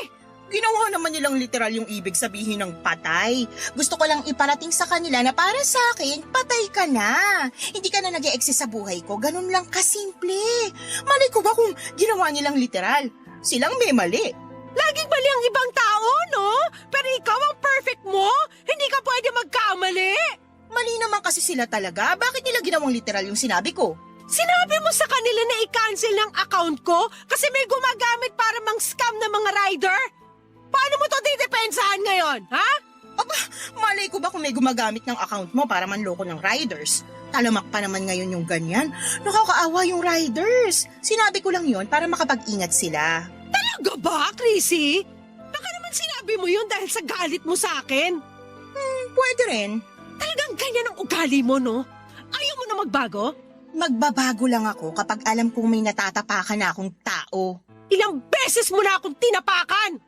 Ginawa naman nilang literal yung ibig sabihin ng patay. Gusto ko lang iparating sa kanila na para sa akin, patay ka na. Hindi ka na nag-e-exist sa buhay ko. Ganun lang kasimple. Malay ko ba kung ginawa nilang literal? Silang may mali. Laging mali ang ibang tao, no? Pero ikaw ang perfect mo? Hindi ka pwede magkamali? Mali naman kasi sila talaga. Bakit nila ginawang literal yung sinabi ko? Sinabi mo sa kanila na i-cancel ng account ko kasi may gumagamit para mang-scam ng mga rider? Paano mo to didepensahan ngayon, ha? Aba, malay ko ba kung may gumagamit ng account mo para manloko ng riders? Talamak pa naman ngayon yung ganyan. Nakakaawa yung riders. Sinabi ko lang yon para makapag-ingat sila. Talaga ba, Chrissy? Baka naman sinabi mo yun dahil sa galit mo sa akin. Pwede rin. Talagang ganyan ang ugali mo, no? Ayaw mo na magbago? Magbabago lang ako kapag alam kong may natatapakan na akong tao. Ilang beses mo na akong tinapakan!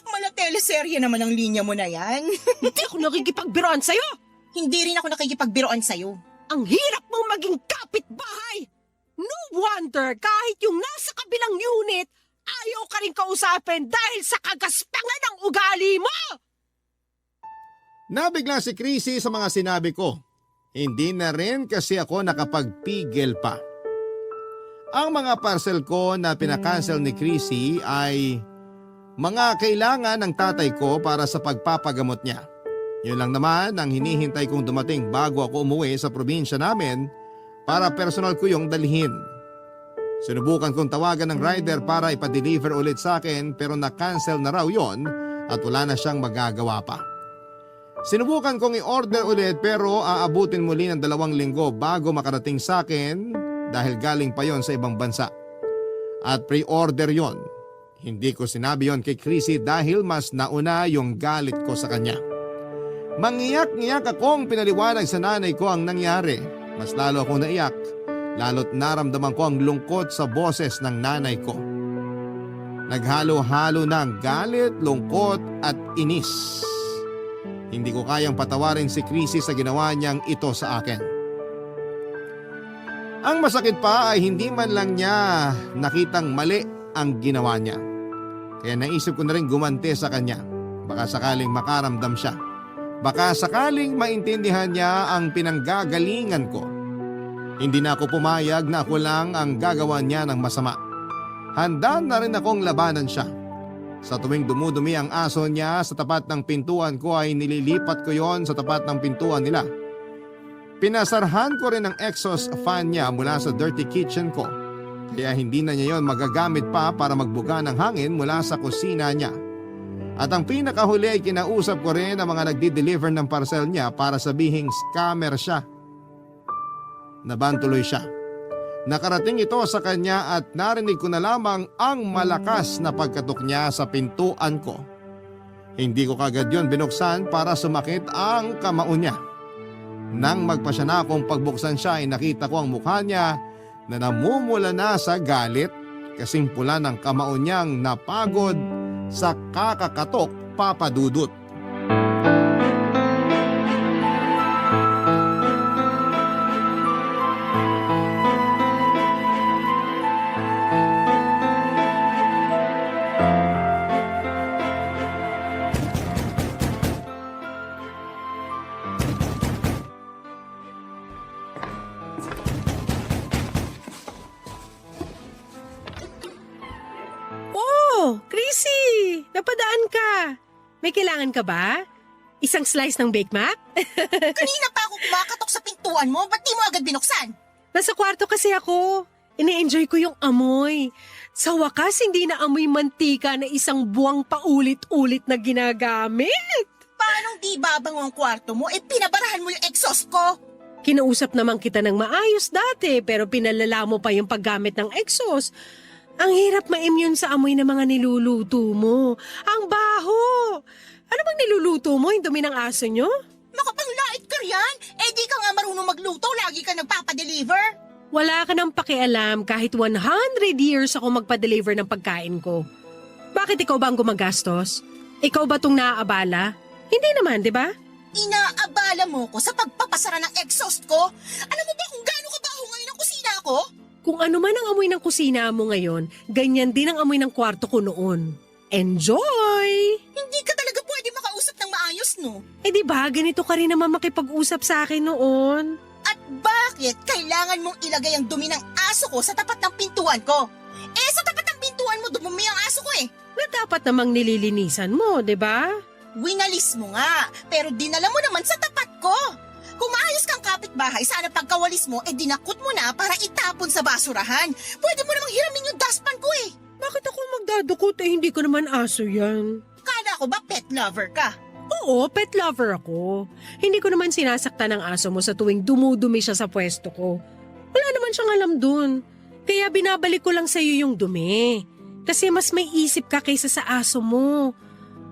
Mala teleserye naman ang linya mo na yan. Hindi ako nakikipagbiroan sa'yo! Hindi rin ako nakikipagbiroan sa'yo. Ang hirap mong maging kapitbahay! No wonder kahit yung nasa kabilang unit, ayaw ka rin kausapin dahil sa kagaspangan ng ugali mo! Nabigla si Chrissy sa mga sinabi ko. Hindi na rin kasi ako nakapagpigil pa. Ang mga parcel ko na pinakancel ni Chrissy ay mga kailangan ng tatay ko para sa pagpapagamot niya. Yun lang naman ang hinihintay kong dumating bago ako umuwi sa probinsya namin para personal ko yung dalhin. Sinubukan kong tawagan ng rider para ipa-deliver ulit sa akin pero na-cancel na raw yon at wala na siyang magagawa pa. Sinubukan kong i-order ulit pero aabutin muli ng 2 linggo bago makarating sa akin dahil galing pa yon sa ibang bansa. At pre-order yon. Hindi ko sinabi yon kay Chrissy dahil mas nauna yung galit ko sa kanya. Mangiyak-ngiyak akong pinaliwanag sa nanay ko ang nangyari. Mas lalo akong naiyak, lalo't naramdaman ko ang lungkot sa boses ng nanay ko. Naghalo-halo ng galit, lungkot at inis. Hindi ko kayang patawarin si Chrissy sa ginawa niyang ito sa akin. Ang masakit pa ay hindi man lang niya nakitang mali ang ginawa niya. Kaya naisip ko na rin gumanti sa kanya. Baka sakaling makaramdam siya. Baka sakaling maintindihan niya ang pinanggagalingan ko. Hindi na ako pumayag na ako lang ang gagawa niya ng masama. Handa na rin akong labanan siya. Sa tuwing dumudumi ang aso niya sa tapat ng pintuan ko ay nililipat ko yon sa tapat ng pintuan nila. Pinasarhan ko rin ang exhaust fan niya mula sa dirty kitchen ko. Kaya hindi na niya yon magagamit pa para magbuga ng hangin mula sa kusina niya. At ang pinakahuli ay kinausap ko rin ang mga nagdi-deliver ng parcel niya para sabihing scammer siya. Nabantuloy siya. Nakarating ito sa kanya at narinig ko na lamang ang malakas na pagkatok niya sa pintuan ko. Hindi ko kagad yon binuksan para sumakit ang kamao niya. Nang magpasya na akong pagbuksan siya ay nakita ko ang mukha niya na namumula na sa galit kasing pula ng kamao niyang napagod sa kakakatok papadudot. Oh, Chrissy! Napadaan ka. May kailangan ka ba? Isang slice ng Bake Mac? Kanina pa ako kumakatok sa pintuan mo, ba't di mo agad binuksan? Nasa kwarto kasi ako. Ine-enjoy ko yung amoy. Sa wakas, hindi na amoy mantika na isang buwang paulit-ulit na ginagamit. Paanong di babango ang kwarto mo? Pinabarahan mo yung exhaust ko. Kinausap naman kita ng maayos dati pero pinalala mo pa yung paggamit ng exhaust. Ang hirap ma-immune sa amoy ng mga niluluto mo. Ang baho! Ano bang niluluto mo? Yung dumi ng aso nyo? Makapanglait ka riyan? Di ka nga marunong magluto, lagi ka nagpapadeliver. Wala ka nang pakialam kahit 100 years ako magpa-deliver ng pagkain ko. Bakit ikaw ba ang gumagastos? Ikaw ba tong naaabala? Hindi naman, di ba? Inaabala mo ko sa pagpapasara ng exhaust ko? Alam mo ba kung gaano kabaho ngayon ang kusina ko? Kung ano man ang amoy ng kusina mo ngayon, ganyan din ang amoy ng kwarto ko noon. Enjoy! Hindi ka talaga pwede makausap ng maayos, no? Di ba ganito ka rin naman makipag-usap sa akin noon? At bakit kailangan mong ilagay ang dumi ng aso ko sa tapat ng pintuan ko? Sa tapat ng pintuan mo, dumumi ang aso ko Na dapat namang nililinisan mo, di ba? Winalis mo nga, pero dinala mo naman sa tapat ko. Kung maayos kang kapitbahay, sana pagkawalis mo, dinakot mo na para itapon sa basurahan. Pwede mo namang hiramin yung dustpan ko Bakit ako magdadukot hindi ko naman aso yan? Kala ko ba pet lover ka? Oo, pet lover ako. Hindi ko naman sinasaktan ng aso mo sa tuwing dumudumi siya sa pwesto ko. Wala naman siyang alam dun. Kaya binabalik ko lang sa'yo yung dumi. Kasi mas may isip ka kaysa sa aso mo.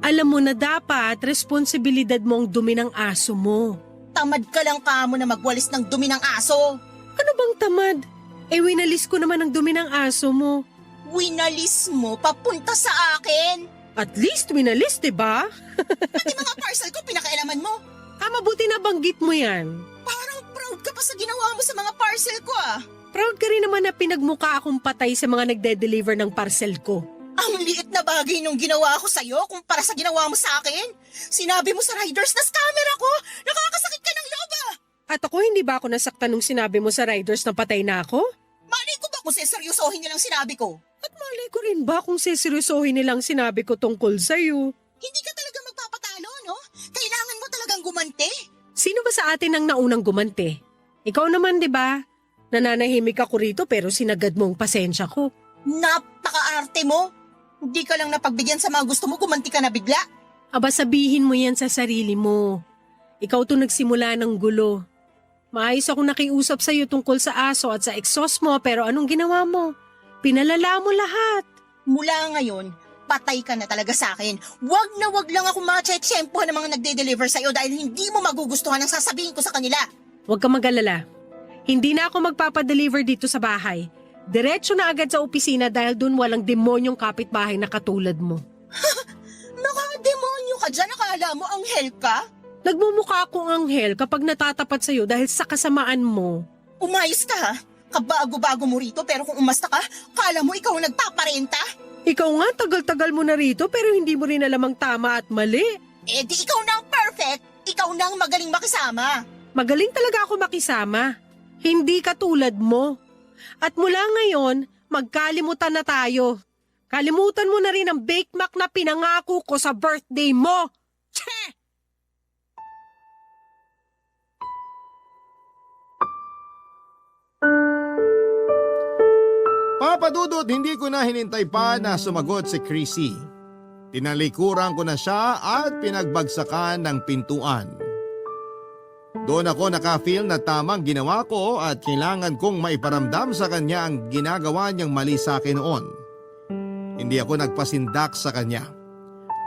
Alam mo na dapat responsibilidad mo ang dumi ng aso mo. Tamad ka lang kamo na magwalis ng dumi ng aso. Ano bang tamad? Winalis ko naman ang dumi ng aso mo. Winalis mo papunta sa akin. At least winalis, diba? Pati mga parcel ko pinakailaman mo. Mabuti na banggit mo yan. Parang proud ka pa sa ginawa mo sa mga parcel ko Proud ka rin naman na pinagmuka akong patay sa mga nagde-deliver ng parcel ko. Ang liit na bagay nung ginawa ko sa'yo kumpara sa ginawa mo sa akin. Sinabi mo sa riders na scammer ako. Nakakasakit ka ng loob ah. At ako, hindi ba ako nasaktan nung sinabi mo sa riders na patay na ako? Malay ko ba kung seryosohin nilang sinabi ko? At malay ko rin ba kung siseryosohin nilang sinabi ko tungkol sa'yo? Hindi ka talaga magpapatalo, no? Kailangan mo talagang gumanti. Sino ba sa atin ang naunang gumanti? Ikaw naman, di ba? Nananahimik ako rito pero sinagad mo ang pasensya ko. Napaka-arte mo. Hindi ka lang napagbigyan sa mga gusto mo, gumanti ka na bigla. Aba, sabihin mo yan sa sarili mo. Ikaw to nagsimula ng gulo. Maayos akong nakiusap sa'yo tungkol sa aso at sa exhaust mo pero anong ginawa mo? Pinalala mo lahat. Mula ngayon, patay ka na talaga sa akin. Wag na wag lang ako matsyempohan ng mga nagde-deliver sa'yo dahil hindi mo magugustuhan ang sasabihin ko sa kanila. Huwag ka mag-alala. Hindi na ako magpapadeliver dito sa bahay. Diretso na agad sa opisina dahil dun walang demonyong kapitbahay na katulad mo. Naka-demonyo ka dyan, akala mo anghel ka? Nagmumukha akong anghel kapag natatapat sa'yo dahil sa kasamaan mo. Umayos ka ha? Kabago-bago mo rito pero kung umasta ka, kala mo ikaw ang nagpaparenta? Ikaw nga, tagal-tagal mo na rito pero hindi mo rin alam ang tama at mali. Eh di ikaw na ang perfect, ikaw na ang magaling makisama. Magaling talaga ako makisama. Hindi katulad mo. At mula ngayon, magkalimutan na tayo. Kalimutan mo na rin ang Bake Mac na pinangako ko sa birthday mo. Tche! Papa Dudut, hindi ko na hinintay pa na sumagot si Chrissy. Tinalikuran ko na siya at pinagbagsakan ng pintuan. Doon ako naka-feel na tamang ginawa ko at kailangan kong maiparamdam sa kanya ang ginagawa niyang mali sa akin noon. Hindi ako nagpasindak sa kanya.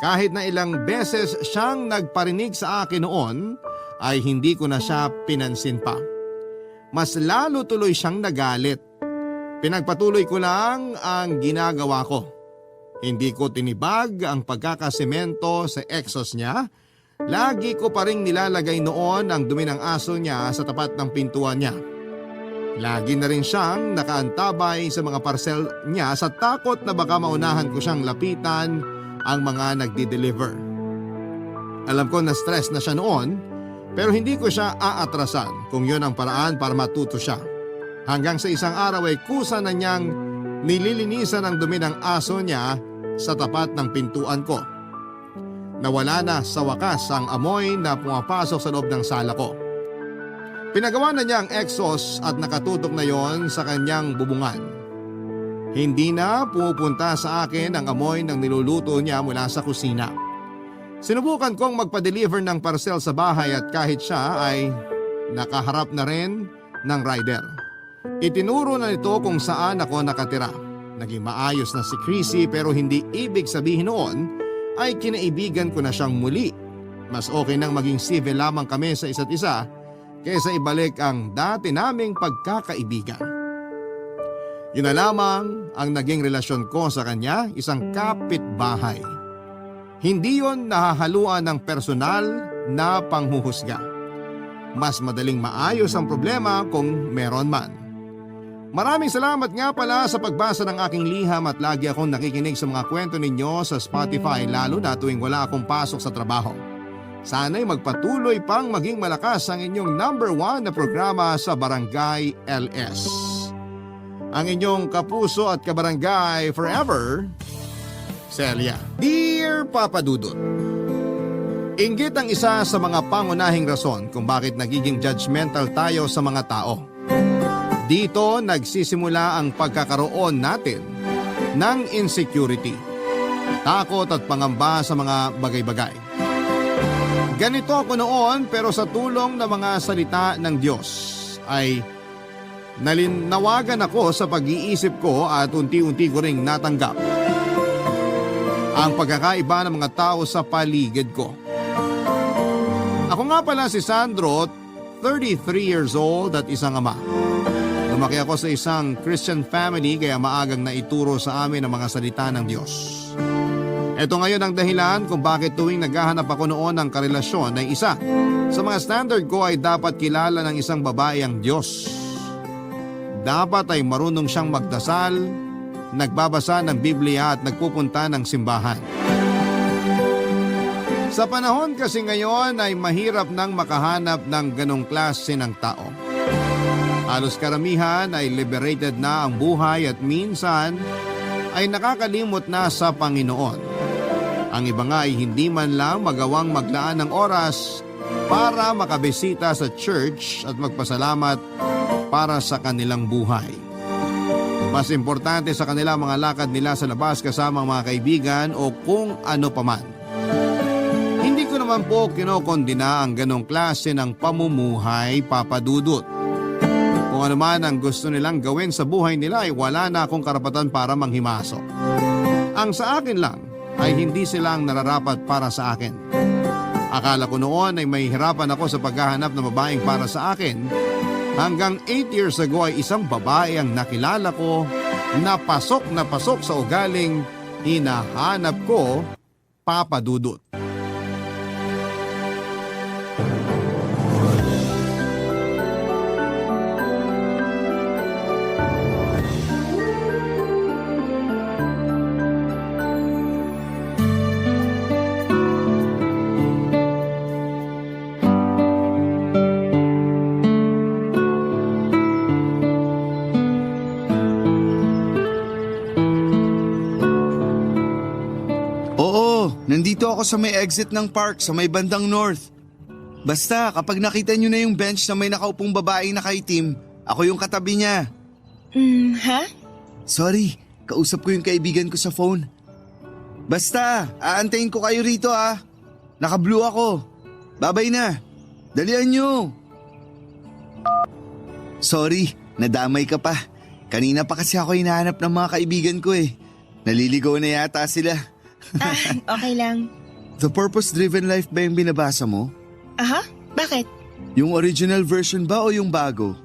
Kahit na ilang beses siyang nagparinig sa akin noon, ay hindi ko na siya pinansin pa. Mas lalo tuloy siyang nagalit. Pinagpatuloy ko lang ang ginagawa ko. Hindi ko tinibag ang pagkakasemento sa exhaust niya. Lagi ko pa ring nilalagay noon ang dumi ng aso niya sa tapat ng pintuan niya. Lagi na rin siyang nakaantabay sa mga parcel niya sa takot na baka maunahan ko siyang lapitan ang mga nagdi-deliver. Alam ko na stress na siya noon pero hindi ko siya aatrasan kung yun ang paraan para matuto siya. Hanggang sa isang araw ay kusa na niyang nililinisan ang dumi ng aso niya sa tapat ng pintuan ko. Nawala na sa wakas ang amoy na pumapasok sa loob ng sala ko. Pinagawa na niya ang exhaust at nakatutok na yon sa kanyang bubungan. Hindi na pumupunta sa akin ang amoy ng niluluto niya mula sa kusina. Sinubukan kong magpa-deliver ng parcel sa bahay at kahit siya ay nakaharap na rin ng rider. Itinuro na nito kung saan ako nakatira. Naging maayos na si Chrissy pero hindi ibig sabihin noon ay kinaibigan ko na siyang muli. Mas okay nang maging civil lamang kami sa isa't isa kaysa ibalik ang dati naming pagkakaibigan. Yun na lamang ang naging relasyon ko sa kanya, isang kapitbahay. Hindi yon nahahaluan ng personal na panghuhusga. Mas madaling maayos ang problema kung meron man. Maraming salamat nga pala sa pagbasa ng aking liham at lagi akong nakikinig sa mga kwento ninyo sa Spotify lalo na tuwing wala akong pasok sa trabaho. Sana'y magpatuloy pang maging malakas ang inyong #1 na programa sa Barangay LS. Ang inyong kapuso at kabarangay forever, Celia. Dear Papa Dudut, inggit ang isa sa mga pangunahing rason kung bakit nagiging judgmental tayo sa mga tao. Dito nagsisimula ang pagkakaroon natin ng insecurity, takot at pangamba sa mga bagay-bagay. Ganito ako noon pero sa tulong ng mga salita ng Diyos ay nalinawagan ako sa pag-iisip ko at unti-unti ko ring natanggap ang pagkakaiba ng mga tao sa paligid ko. Ako nga pala si Sandro, 33 years old at isang ama. Lumaki ako sa isang Christian family kaya maagang naituro sa amin ang mga salita ng Diyos. Ito ngayon ang dahilan kung bakit tuwing naghahanap ako noon ng karelasyon ay isa sa mga standard ko ay dapat kilala ng isang babae ang Diyos. dapat ay marunong siyang magdasal, nagbabasa ng Biblia at nagpupunta ng simbahan. Sa panahon kasi ngayon ay mahirap nang makahanap ng ganong klase ng tao. Halos karamihan ay liberated na ang buhay at minsan ay nakakalimot na sa Panginoon. Ang iba nga ay hindi man lang magawang maglaan ng oras para makabisita sa church at magpasalamat para sa kanilang buhay. Mas importante sa kanila mga lakad nila sa labas kasama ang mga kaibigan o kung ano paman. Hindi ko naman po kinokondina ang ganong klase ng pamumuhay, Papa Dudut. Kung ano man ang gusto nilang gawin sa buhay nila ay wala na akong karapatan para manghimasok. Ang sa akin lang ay hindi silang nararapat para sa akin. Akala ko noon ay may hirapan ako sa paghahanap ng babaeng para sa akin. Hanggang 8 years ago ay isang babae ang nakilala ko na pasok sa ugaling hinahanap ko, Papa Dudut. Nandito ako sa may exit ng park sa may bandang north. Basta kapag nakita nyo na yung bench na may nakaupong babae na kay-team, ako yung katabi niya. Ha? Sorry, kausap ko yung kaibigan ko sa phone. Basta, aantayin ko kayo rito ah. Naka-blue ako. Babay na. Dalian nyo. Sorry, nadamay ka pa. Kanina pa kasi ako hinahanap ng mga kaibigan ko eh. Naliligaw na yata sila. Okay lang. The Purpose-Driven Life ba yung binabasa mo? Aha? Bakit? Yung original version ba o yung bago?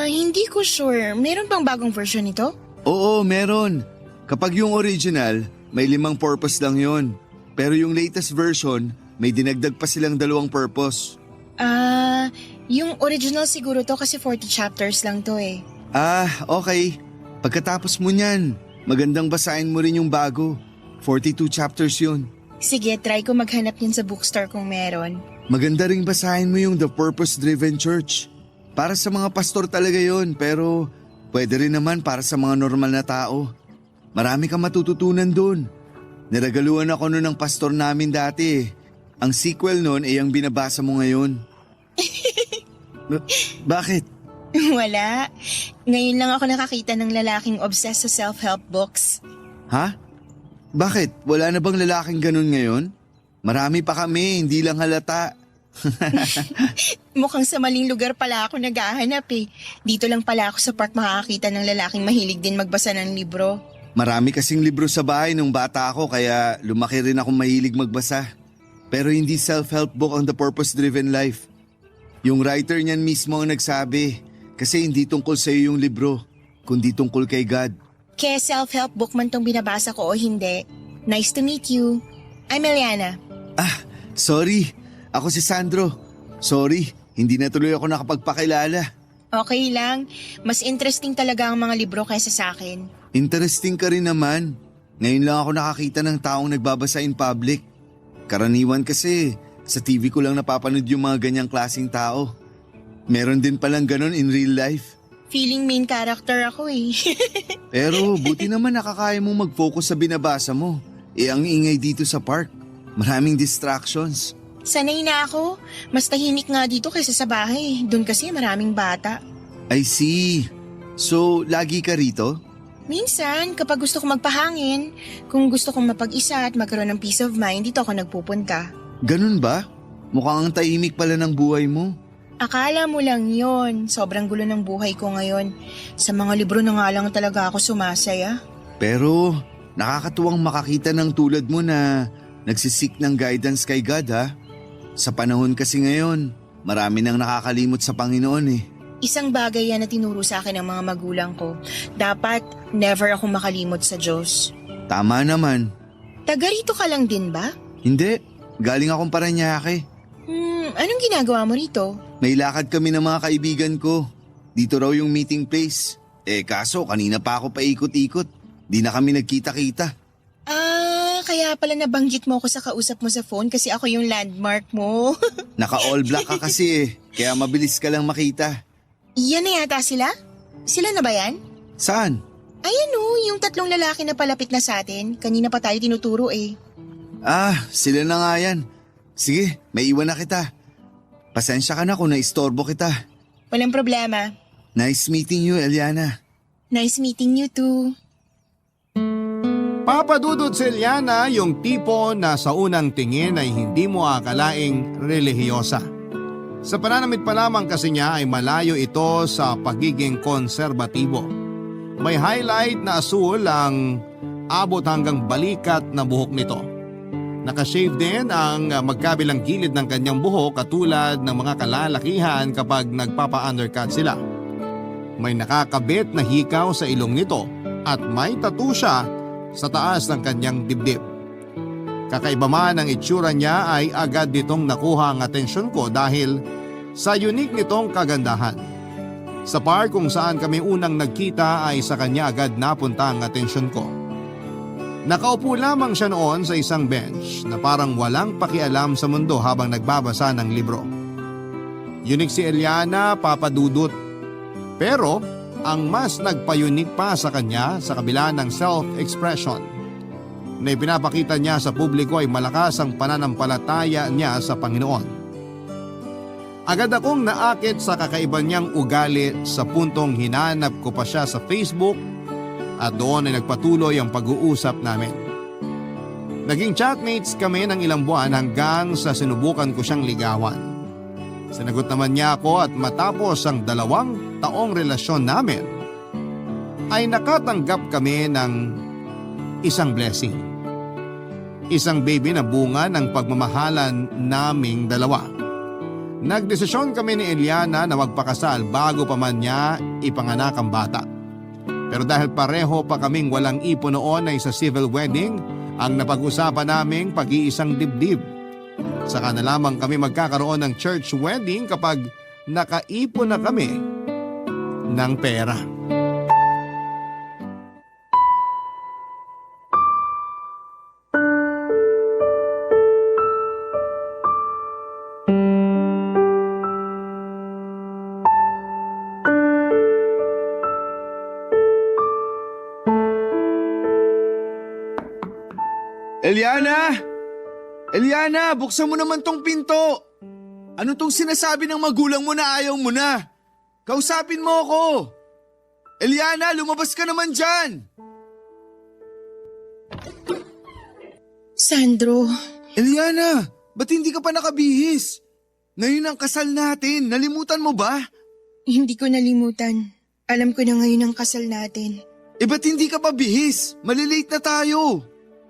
Hindi ko sure. Meron bang bagong version nito? Oo, meron. Kapag yung original, may 5 purpose lang yon. Pero yung latest version, may dinagdag pa silang 2 purpose. Yung original siguro to kasi 40 chapters lang to eh. Okay. Pagkatapos mo niyan, magandang basahin mo rin yung bago. 42 chapters yun. Sige, try ko maghanap yun sa bookstore kung meron. Maganda ring basahin mo yung The Purpose-Driven Church. Para sa mga pastor talaga yun, pero pwede rin naman para sa mga normal na tao. Marami kang matututunan dun. Niragaluhan ako nun ng pastor namin dati. Ang sequel nun ay ang binabasa mo ngayon. Bakit? Wala. Ngayon lang ako nakakita ng lalaking obsessed sa self-help books. Ha? Bakit? Wala na bang lalaking ganun ngayon? Marami pa kami, hindi lang halata. Mukhang sa maling lugar pala ako naghahanap eh. Dito lang pala ako sa park makakakita ng lalaking mahilig din magbasa ng libro. Marami kasing libro sa bahay nung bata ako kaya lumaki rin akong mahilig magbasa. Pero hindi self-help book ang The Purpose-Driven Life. Yung writer niyan mismo ang nagsabi kasi hindi tungkol sa iyo yung libro, kundi tungkol kay God. Kaya self-help book man tong binabasa ko o hindi. Nice to meet you. I'm Eliana. Sorry. Ako si Sandro. Sorry, hindi na tuloy ako nakapagpakilala. Okay lang. Mas interesting talaga ang mga libro kaysa sa akin. Interesting ka rin naman. Ngayon lang ako nakakita ng taong nagbabasa in public. Karaniwan kasi, sa TV ko lang napapanood yung mga ganyang klaseng tao. Meron din palang ganon in real life. Feeling main character ako eh. Pero buti naman nakakaya mong mag-focus sa binabasa mo. Ang ingay dito sa park. Maraming distractions. Sanay na ako. Mas tahimik nga dito kaysa sa bahay. Doon kasi maraming bata. I see. So, lagi ka rito? Minsan, kapag gusto kong magpahangin, kung gusto kong mapag-isa at magkaroon ng peace of mind, dito ako nagpupunta. Ganun ba? Mukhang ang tahimik pala ng buhay mo. Akala mo lang yon. Sobrang gulo ng buhay ko ngayon. Sa mga libro na nga lang talaga ako sumasaya. Pero, nakakatuwang makakita ng tulad mo na nagsisik ng guidance kay God ha. Sa panahon kasi ngayon, marami nang nakakalimot sa Panginoon eh. Isang bagay yan na tinuro sa akin ng mga magulang ko. Dapat never ako makalimot sa Diyos. Tama naman. Taga rito ka lang din ba? Hindi, galing akong Paranaque. Anong ginagawa mo rito? May lakad kami ng mga kaibigan ko. Dito raw yung meeting place. Kaso kanina pa ako paikot-ikot. Di na kami nagkita-kita. Kaya pala nabanggit mo ako sa kausap mo sa phone kasi ako yung landmark mo. Naka-all black ka kasi kaya mabilis ka lang makita. Yan na yata sila? Sila na ba yan? Saan? Ayan yung 3 lalaki na palapit na sa atin. Kanina pa tayo tinuturo eh. Sila na nga yan. Sige, may iwan na kita. Pasensya ka na kung naistorbo kita. Walang problema. Nice meeting you, Eliana. Nice meeting you too. Papadudod si Eliana yung tipo na sa unang tingin ay hindi mo akalaing relihiyosa. Sa pananamit pa lamang kasi niya ay malayo ito sa pagiging konserbatibo. May highlight na asul ang abot hanggang balikat na buhok nito. Nakashave din ang magkabilang gilid ng kanyang buhok katulad ng mga kalalakihan kapag nagpapa-undercut sila. May nakakabit na hikaw sa ilong nito at may tattoo siya sa taas ng kanyang dibdib. Kakaiba man ang itsura niya ay agad nitong nakuha ang atensyon ko dahil sa unique nitong kagandahan. Sa park kung saan kami unang nagkita ay sa kanya agad napunta ang atensyon ko. Nakaupo lamang siya noon sa isang bench na parang walang pakialam sa mundo habang nagbabasa ng libro. Unique si Eliana, papadudot. Pero ang mas nagpa-unique pa sa kanya sa kabila ng self-expression na ipinapakita niya sa publiko ay malakas ang pananampalataya niya sa Panginoon. Agad akong naakit sa kakaiba niyang ugali sa puntong hinanap ko pa siya sa Facebook at doon ay nagpatuloy ang pag-uusap namin. Naging chatmates kami ng ilang buwan hanggang sa sinubukan ko siyang ligawan. Sinagot naman niya ako at matapos ang 2 taong relasyon namin ay nakatanggap kami ng isang blessing. Isang baby na bunga ng pagmamahalan naming dalawa. Nagdesisyon kami ni Eliana na magpakasal bago pa man niya ipanganak ang bata. Pero dahil pareho pa kaming walang ipon noon ay sa civil wedding ang napag-usapan naming pag-iisang dibdib. Saka na lamang kami magkakaroon ng church wedding kapag nakaipon na kami ng pera. Eliana! Eliana, buksan mo naman tong pinto! Ano tong sinasabi ng magulang mo na ayaw mo na? Kausapin mo ako! Eliana, lumabas ka naman dyan! Sandro, Eliana, ba't hindi ka pa nakabihis? Ngayon ang kasal natin, nalimutan mo ba? hindi ko nalimutan. Alam ko na ngayon ang kasal natin. Ba't hindi ka pa bihis? Malilate na tayo!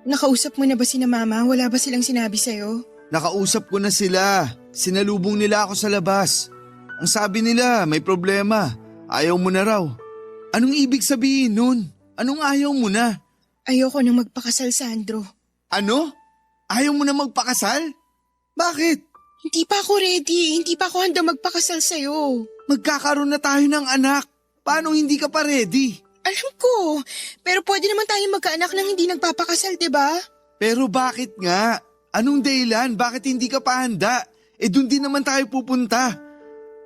Nakausap mo na ba sina mama? Wala ba silang sinabi sa'yo? Nakausap ko na sila. Sinalubong nila ako sa labas. Ang sabi nila, may problema. Ayaw mo na raw. Anong ibig sabihin nun? Anong ayaw mo na? Ayoko nang magpakasal, Sandro. Ano? Ayaw mo na magpakasal? Bakit? Hindi pa ako ready. Hindi pa ako handa magpakasal sa'yo. Magkakaroon na tayo ng anak. Paano hindi ka pa ready? Alam ko. Pero pwede naman tayo magkaanak nang hindi nagpapakasal, diba? Pero bakit nga? Anong dahilan? Bakit hindi ka pa handa? Dun din naman tayo pupunta.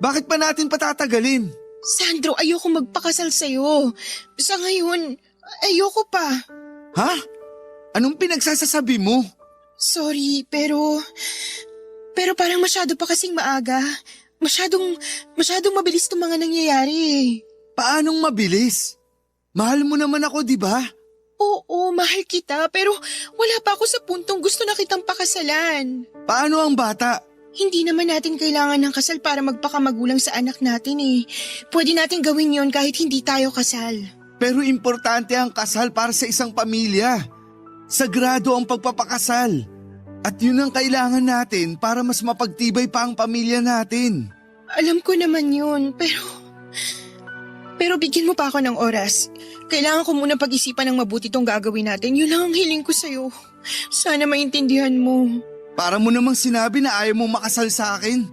Bakit pa natin patatagalin? Sandro, ayoko magpakasal sa'yo. Sa ngayon, ayoko pa. Ha? Anong pinagsasasabi mo? Sorry, pero parang masyado pa kasing maaga. Masyadong mabilis itong mga nangyayari. Paanong mabilis? Mahal mo naman ako, di ba? Oo, mahal kita, pero wala pa ako sa puntong gusto na kitang pakasalan. Paano ang bata? Hindi naman natin kailangan ng kasal para magpakamagulang sa anak natin eh. Pwede natin gawin yon kahit hindi tayo kasal. Pero importante ang kasal para sa isang pamilya. Sagrado ang pagpapakasal. At yun ang kailangan natin para mas mapagtibay pa ang pamilya natin. Alam ko naman yun, pero bigyan mo pa ako ng oras. Kailangan ko muna pag-isipan ng mabuti tong gagawin natin. Yun lang ang hiling ko sa'yo. Sana maintindihan mo. Para mo namang sinabi na ayaw mo makasal sa akin.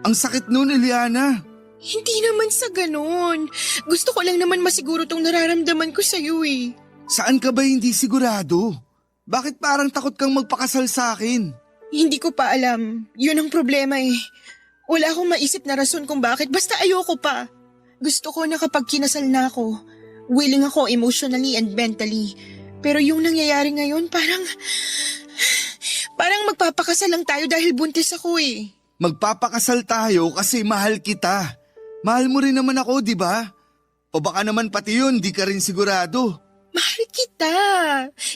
Ang sakit nun, Eliana. Hindi naman sa ganun. Gusto ko lang naman masiguro tong nararamdaman ko sa'yo eh. Saan ka ba hindi sigurado? Bakit parang takot kang magpakasal sa akin? Hindi ko pa alam. Yun ang problema eh. Wala akong maisip na rason kung bakit, basta ayoko pa. Gusto ko na kapag kinasal na ako, willing ako emotionally and mentally. Pero yung nangyayari ngayon, parang magpapakasal lang tayo dahil buntis ako eh. Magpapakasal tayo kasi mahal kita. Mahal mo rin naman ako, di ba? O baka naman pati yun, di ka rin sigurado. Mahal kita.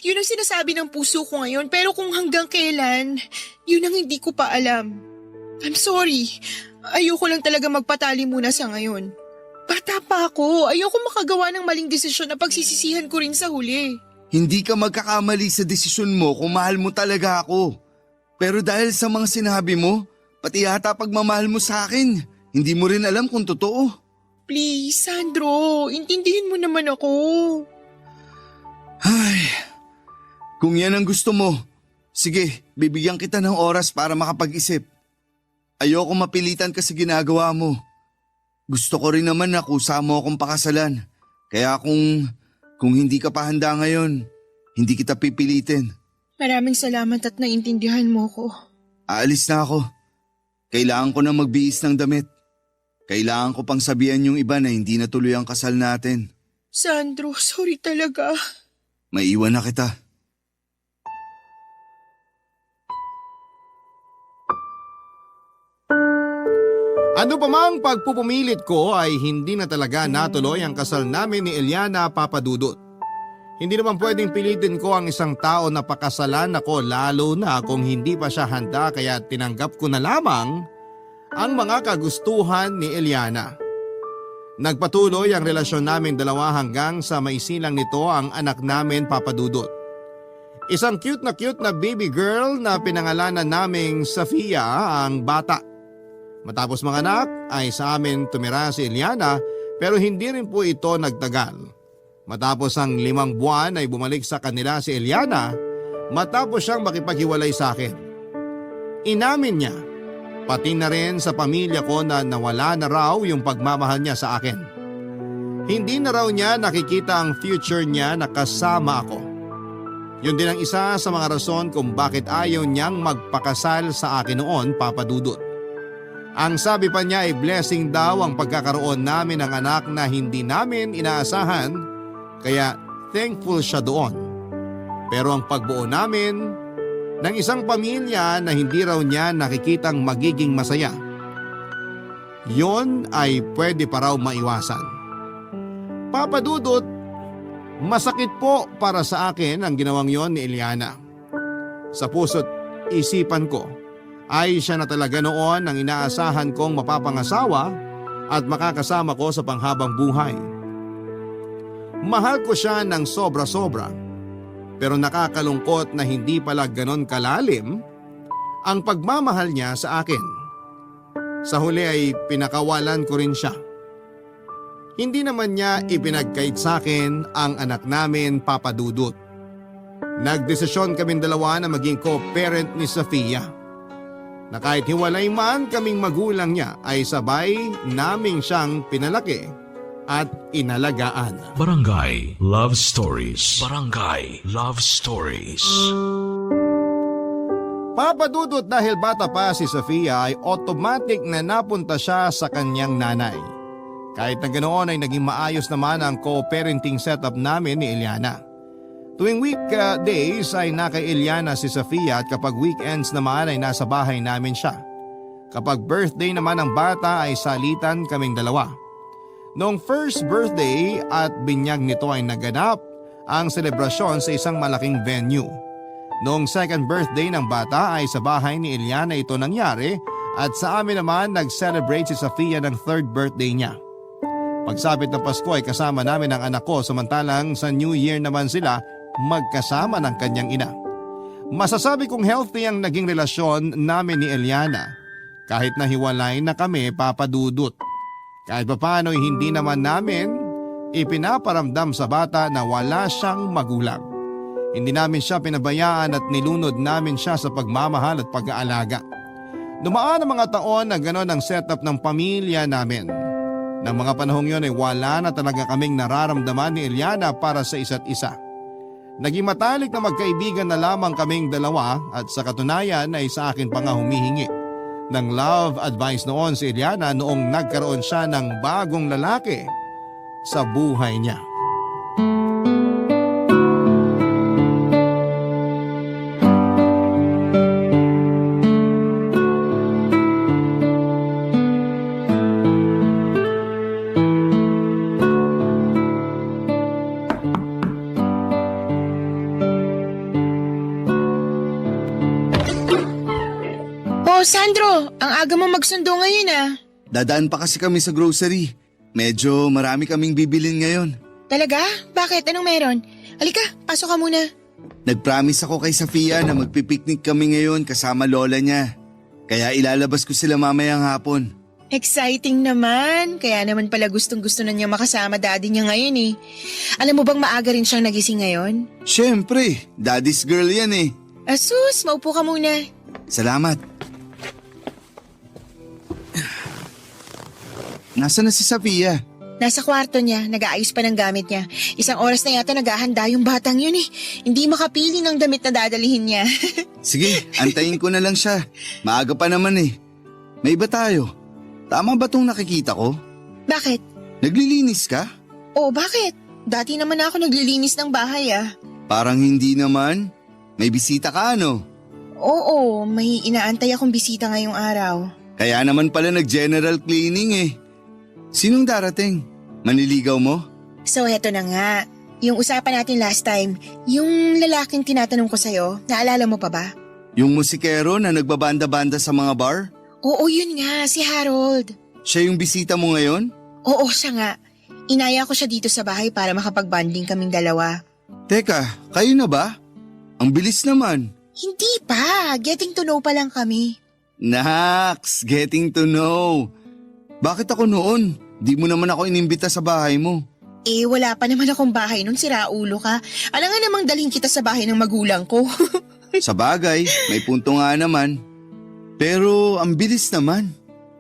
Yun ang sinasabi ng puso ko ngayon, pero kung hanggang kailan, yun ang hindi ko pa alam. I'm sorry. Ayoko lang talaga magpatali muna sa ngayon. Bata pa ako. Ayoko makagawa ng maling desisyon na pagsisisihan ko rin sa huli. Hindi ka magkakamali sa desisyon mo kung mahal mo talaga ako. Pero dahil sa mga sinabi mo, pati yata pagmamahal mo sa akin, hindi mo rin alam kung totoo. Please, Sandro. Intindihin mo naman ako. Ay, kung yan ang gusto mo, sige, bibigyan kita ng oras para makapag-isip. Ayoko mapilitan ka sa ginagawa mo. Gusto ko rin naman na kusa mo akong pakasalan. Kaya kung hindi ka pa handa ngayon, hindi kita pipilitin. Maraming salamat at naintindihan mo ko. Aalis na ako. Kailangan ko na magbihis ng damit. Kailangan ko pang sabihan yung iba na hindi na tuloy ang kasal natin. Sandro, sorry talaga. Maiwan na kita. Ano pa mang pagpupumilit ko ay hindi na talaga natuloy ang kasal namin ni Eliana Papadudut. Hindi naman pwedeng pilitin ko ang isang tao na pakasalan ako lalo na kung hindi pa siya handa kaya tinanggap ko na lamang ang mga kagustuhan ni Eliana. Nagpatuloy ang relasyon namin dalawa hanggang sa maisilang nito ang anak namin Papadudut. Isang cute na baby girl na pinangalanan naming Safia ang bata. Matapos manganak ay sa amin tumira si Eliana pero hindi rin po ito nagtagal. Matapos ang 5 buwan ay bumalik sa kanila si Eliana matapos siyang makipaghiwalay sa akin. Inamin niya, pati na rin sa pamilya ko na nawala na raw yung pagmamahal niya sa akin. Hindi na raw niya nakikita ang future niya na kasama ako. Yun din ang isa sa mga rason kung bakit ayaw niyang magpakasal sa akin noon, Papadudut. Ang sabi pa niya ay blessing daw ang pagkakaroon namin ng anak na hindi namin inaasahan, kaya thankful siya doon. Pero ang pagbuo namin ng isang pamilya na hindi raw niya nakikitang magiging masaya, yon ay pwede pa raw maiwasan. Papadudot, masakit po para sa akin ang ginawang yon ni Eliana. Sa puso't isipan ko, ay siya na talaga noon ang inaasahan kong mapapangasawa at makakasama ko sa panghabang buhay. Mahal ko siya ng sobra-sobra, pero nakakalungkot na hindi pala ganon kalalim ang pagmamahal niya sa akin. Sa huli ay pinakawalan ko rin siya. Hindi naman niya ipinagkait sa akin ang anak namin, Papadudut. Nagdesisyon kaming dalawa na maging co-parent ni Safia. Na kahit hiwalay man kaming magulang niya ay sabay naming siyang pinalaki at inalagaan. Barangay Love Stories. Barangay Love Stories. Papadudot, dahil bata pa si Safia ay automatic na napunta siya sa kanyang nanay. Kahit na ganoon ay naging maayos naman ang co-parenting setup namin ni Eliana. Tuwing weekdays ay naka Eliana si Safia at kapag weekends naman ay nasa bahay namin siya. Kapag birthday naman ng bata ay salitan kaming dalawa. Noong first birthday at binyag nito ay naganap ang selebrasyon sa isang malaking venue. Noong second birthday ng bata ay sa bahay ni Eliana ito nangyari at sa amin naman nag-celebrate si Safia ng third birthday niya. Pagsapit ng Pasko ay kasama namin ang anak ko samantalang sa New Year naman sila magkasama ng kanyang ina. Masasabi kong healthy ang naging relasyon namin ni Eliana kahit na hiwalay na kami, Papadudut. Kahit papaano hindi naman namin ipinaparamdam sa bata na wala siyang magulang. Hindi namin siya pinabayaan at nilunod namin siya sa pagmamahal at pag-aalaga. Dumaan ang mga taon na gano'n ang setup ng pamilya namin. Nang mga panahong yon ay wala na talaga kaming nararamdaman ni Eliana para sa isa't isa. Naging matalik na magkaibigan na lamang kaming dalawa at sa katunayan ay sa akin pa nga humihingi ng love advice noon si Eliana noong nagkaroon siya ng bagong lalaki sa buhay niya. Oh, Sandro, ang aga mo magsundo ngayon ah. Dadaan pa kasi kami sa grocery. Medyo marami kaming bibilin ngayon. Talaga? Bakit? Anong meron? Halika, pasok ka muna. Nagpromise ako kay Safia na magpipiknik kami ngayon kasama lola niya. Kaya ilalabas ko sila mamayang hapon. Exciting naman. Kaya naman pala gustong-gusto na niya makasama daddy niya ngayon eh. Alam mo bang maaga rin siyang nagising ngayon? Siyempre, daddy's girl yan eh. Asus, maupo ka muna. Salamat. Nasaan na si Safia? Nasa kwarto niya, nag-aayos pa ng gamit niya. Isang oras na yata naghahanda yung batang yun eh. Hindi makapili ng damit na dadalihin niya. Sige, antayin ko na lang siya. Maaga pa naman eh. May iba tayo. Tama ba tong nakikita ko? Bakit? Naglilinis ka? Oo, bakit? Dati naman ako naglilinis ng bahay ah. Parang hindi naman. May bisita ka ano? Oo, may inaantay akong bisita ngayong araw. Kaya naman pala nag-general cleaning eh. Sinong darating? Maniligaw mo? So heto na nga. Yung usapan natin last time, yung lalaking tinatanong ko sa'yo, naalala mo pa ba? Yung musikero na nagbabanda-banda sa mga bar? Oo, yun nga, si Harold. Siya yung bisita mo ngayon? Oo, siya nga. Inaya ko siya dito sa bahay para makapag-bonding kaming dalawa. Teka, kayo na ba? Ang bilis naman. Hindi pa, getting to know pa lang kami. Naks, getting to know. Bakit ako noon? Di mo naman ako inimbita sa bahay mo. Eh, wala pa naman akong bahay nun, siraulo ka. Alam nga namang dalhin kita sa bahay ng magulang ko. Sa bagay, may punto nga naman. Pero ang bilis naman.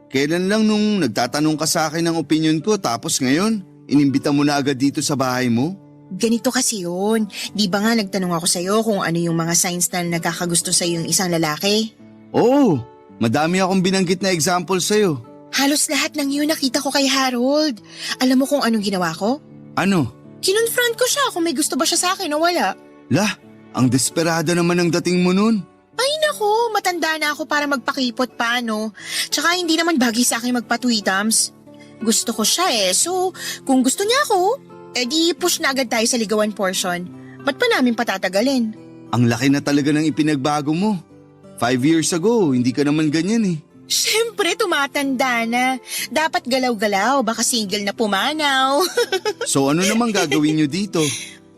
Kailan lang nung nagtatanong ka sa akin ng opinion ko tapos ngayon, inimbita mo na agad dito sa bahay mo? Ganito kasi yun. Di ba nga nagtanong ako sa'yo kung ano yung mga signs na nagkakagusto sa'yo yung isang lalaki? Oo, madami akong binanggit na example sa'yo. Halos lahat ng yun nakita ko kay Harold. Alam mo kung anong ginawa ko? Ano? Kinonfront ko siya kung may gusto ba siya sa akin o wala. Lah, ang desperada naman ang dating mo nun. Ay nako, matanda na ako para magpakipot pa, no? Tsaka hindi naman bagay sa akin magpatwitams. Gusto ko siya eh, so kung gusto niya ako, edi push na agad tayo sa ligawan portion. Ba't pa namin patatagalin? Ang laki na talaga ng ipinagbago mo. 5 years ago, hindi ka naman ganyan eh. Siyempre, tumatanda na. Dapat galaw-galaw, baka single na pumanaw. So ano namang gagawin nyo dito?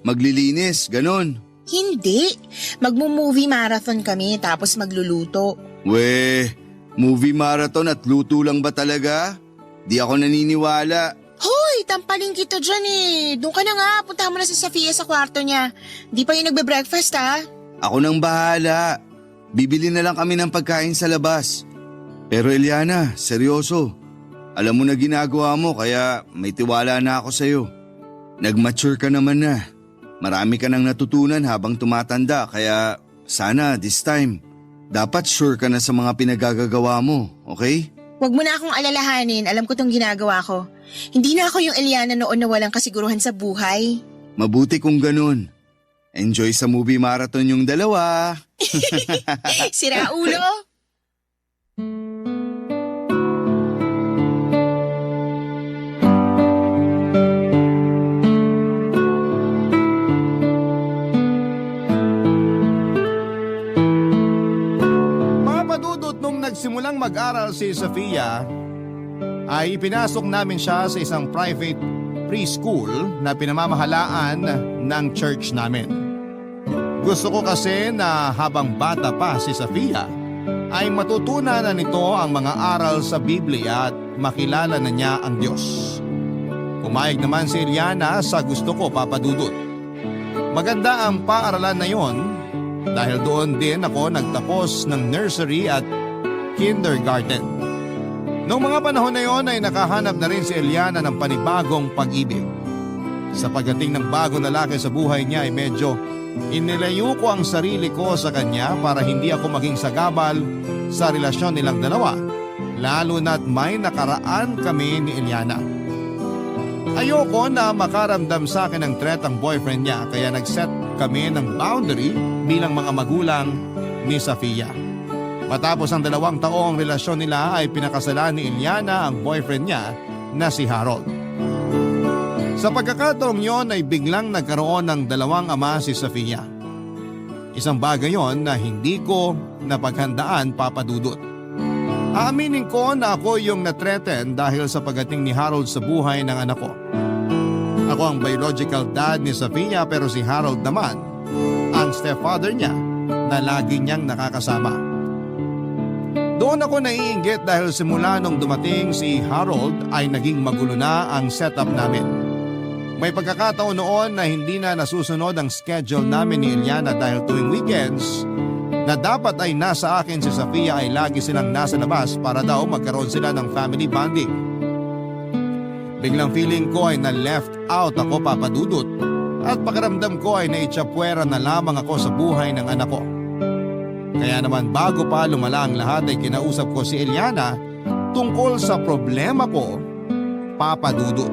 Maglilinis, ganon. Hindi. Magmo-movie marathon kami tapos magluluto. Weh, movie marathon at luto lang ba talaga? Di ako naniniwala. Hoy, tampaling kita dyan eh. Doon ka na nga, puntahan mo na si Safia sa kwarto niya. Di pa yung nagbe-breakfast ha? Ako nang bahala. Bibili na lang kami ng pagkain sa labas. Pero Eliana, seryoso. Alam mo na ginagawa mo kaya may tiwala na ako sa'yo. Nag-mature ka naman na. Marami ka nang natutunan habang tumatanda kaya sana this time, dapat sure ka na sa mga pinagagagawa mo, okay? Huwag mo na akong alalahanin, alam ko tong ginagawa ko. Hindi na ako yung Eliana noon na walang kasiguruhan sa buhay. Mabuti kung ganun. Enjoy sa movie marathon yung dalawa. Sira ulo. Nung nagsimulang mag-aral si Safia, ay ipinasok namin siya sa isang private preschool na pinamamahalaan ng church namin. Gusto ko kasi na habang bata pa si Safia, ay matutunan na nito ang mga aral sa Biblia at makilala na niya ang Diyos. Pumayag naman si Eliana sa gusto ko, Papa Dudut. Maganda ang paaralan na yon dahil doon din ako nagtapos ng nursery at kindergarten. Noong mga panahon na yon ay nakahanap na rin si Eliana ng panibagong pag-ibig. Sa pagdating ng bagong lalaki sa buhay niya ay medyo inilayo ko ang sarili ko sa kanya para hindi ako maging sagabal sa relasyon nilang dalawa, lalo na't may nakaraan kami ni Eliana. Ayoko na makaramdam sa akin ng threat ang boyfriend niya kaya nag-set kami ng boundary bilang mga magulang ni Safia. Matapos ang 2 taong relasyon nila ay pinakasalan ni Eliana ang boyfriend niya na si Harold. Sa pagkakataong yon ay biglang nagkaroon ng 2 ama si Safia. Isang bagay yon na hindi ko napaghandaan, Papa Dudut. Aaminin ko na ako yung na-threaten dahil sa pagdating ni Harold sa buhay ng anak ko. Ako ang biological dad ni Safia pero si Harold naman ang stepfather niya na lagi niyang nakakasama. Doon ako naiinggit dahil simula nung dumating si Harold ay naging magulo na ang setup namin. May pagkakataon noon na hindi na nasusunod ang schedule namin ni Eliana dahil tuwing weekends na dapat ay nasa akin si Safia ay lagi silang nasa labas para daw magkaroon sila ng family bonding. Biglang feeling ko ay na-left out ako, Papa Dudut, at pakiramdam ko ay naitsapwera na lamang ako sa buhay ng anak ko. Kaya naman bago pa lumala ang lahat ay kinausap ko si Eliana tungkol sa problema ko, Papa Dudut.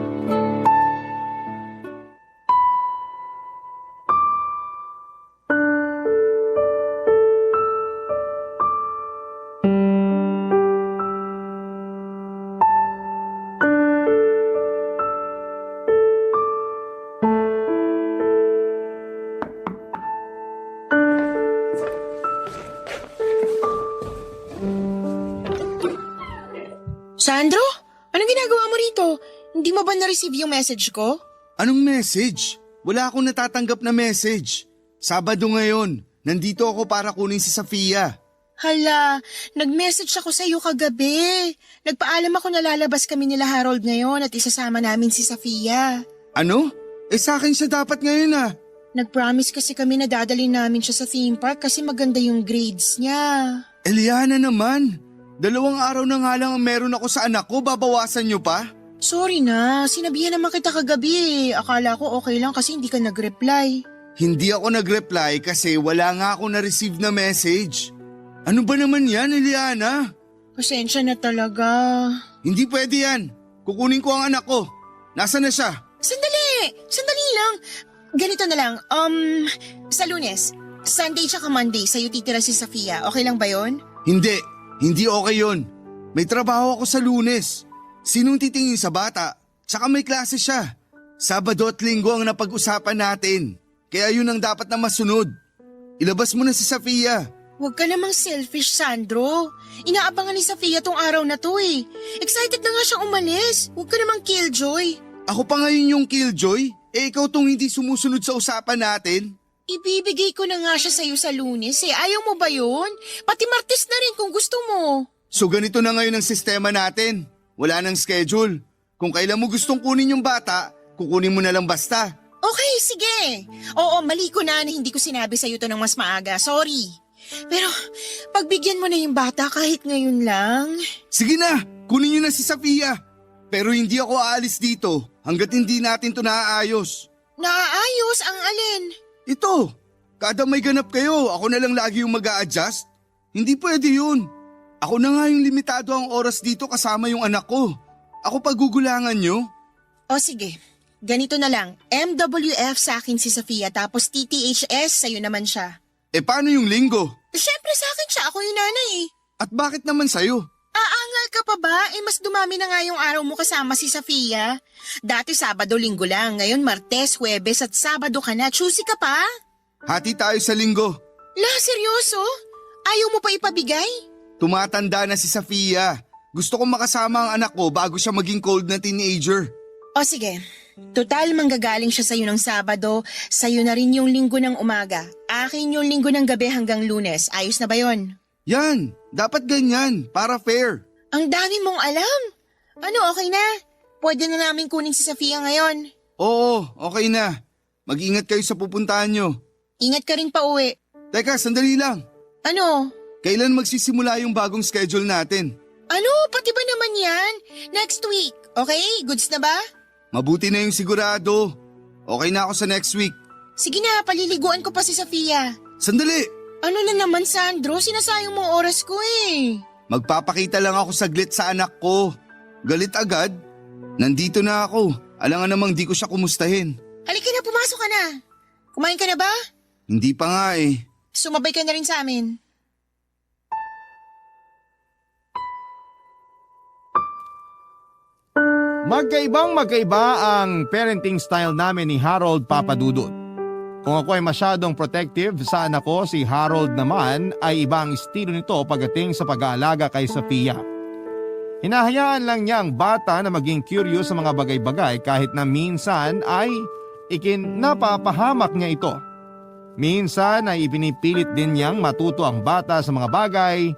Sandro? Anong ginagawa mo rito? Hindi mo ba na-receive yung message ko? Anong message? Wala akong natatanggap na message. Sabado ngayon, nandito ako para kunin si Safia. Hala, nag-message ako sa iyo kagabi. Nagpaalam ako na lalabas kami nila Harold ngayon at isasama namin si Safia. Ano? Sa akin siya dapat ngayon ah. Nag-promise kasi kami na dadalhin namin siya sa theme park kasi maganda yung grades niya. Eliana naman, 2 araw na nga lang ang meron ako sa anak ko, babawasan niyo pa? Sorry na, sinabihan naman kita kagabi. Akala ko okay lang kasi hindi ka nag-reply. Hindi ako nag-reply kasi wala nga ako na-receive na message. Ano ba naman yan, Eliana? Pasensya na talaga. Hindi pwede yan. Kukunin ko ang anak ko. Nasaan na siya? Sandali lang. Ganito na lang, sa Lunes, Sunday tsaka Monday sa'yo titira si Safia. Okay lang ba yon? Hindi okay yon. May trabaho ako sa Lunes. Sinong titingin sa bata? Tsaka may klase siya. Sabado at Linggo ang napag-usapan natin. Kaya yun ang dapat na masunod. Ilabas mo na si Safia. Huwag ka namang selfish, Sandro. Inaabangan ni Safia tong araw na to eh. Excited na nga siyang umalis. Huwag ka namang killjoy. Ako pa ngayon yung killjoy? Ikaw tong hindi sumusunod sa usapan natin? Ibibigay ko na nga siya sa'yo sa Lunes eh. Ayaw mo ba yun? Pati Martes na rin kung gusto mo. So ganito na ngayon ang sistema natin. Wala nang schedule. Kung kailan mo gustong kunin yung bata, kukunin mo na lang basta. Okay, sige. Oo, mali ko na hindi ko sinabi sa'yo to ng mas maaga. Sorry. Pero pagbigyan mo na yung bata kahit ngayon lang. Sige na, kunin niyo na si Safia. Pero hindi ako aalis dito hanggat hindi natin to naaayos. Naaayos ang alin? Ito, kada may ganap kayo, ako na lang lagi yung mag-a-adjust. Hindi pwede yun. Ako na nga yung limitado ang oras dito kasama yung anak ko. Ako pagugulangan nyo? O sige, ganito na lang. MWF sa akin si Safia tapos TTHS sa'yo naman siya. Paano yung Linggo? Siyempre sa akin siya, ako yung nanay eh. At bakit naman sa'yo? Aangal ka pa ba? Mas dumami na nga yung araw mo kasama si Safia. Dati Sabado, Linggo lang. Ngayon Martes, Huwebes at Sabado ka na. Choosy ka pa? Hati tayo sa Linggo. La, seryoso? Ayaw mo pa ipabigay? Tumatanda na si Safia. Gusto kong makasama ang anak ko bago siya maging cold na teenager. O sige, total manggagaling siya sa'yo ng Sabado, sa'yo na rin yung Linggo ng umaga. Akin yung Linggo ng gabi hanggang Lunes. Ayos na ba yon? Yan, dapat ganyan, para fair. Ang dami mong alam. Ano, okay na? Pwede na namin kunin si Safia ngayon. Oo, okay na. Mag-ingat kayo sa pupuntahan nyo. Ingat ka rin pa uwi. Teka, sandali lang. Ano? Kailan magsisimula yung bagong schedule natin? Ano? Pati ba naman yan? Next week. Okay? Goods na ba? Mabuti na yung sigurado. Okay na ako sa next week. Sige na, paliliguan ko pa si Sofia. Sandali! Ano na naman, Sandro? Sinasayang mo oras ko eh. Magpapakita lang ako saglit sa anak ko. Galit agad? Nandito na ako. Alangan namang di ko siya kumustahin. Halika na, pumasok ka na. Kumain ka na ba? Hindi pa nga eh. Sumabay ka na rin sa amin. Magkaibang-magkaiba ang parenting style namin ni Harold Papadudut. Kung ako ay masyadong protective sa anak ko, si Harold naman ay ibang estilo nito pagdating sa pag-aalaga kay Sofia. Hinahayaan lang niya ang bata na maging curious sa mga bagay-bagay kahit na minsan ay napapahamak niya ito. Minsan ay ipinipilit din niyang matuto ang bata sa mga bagay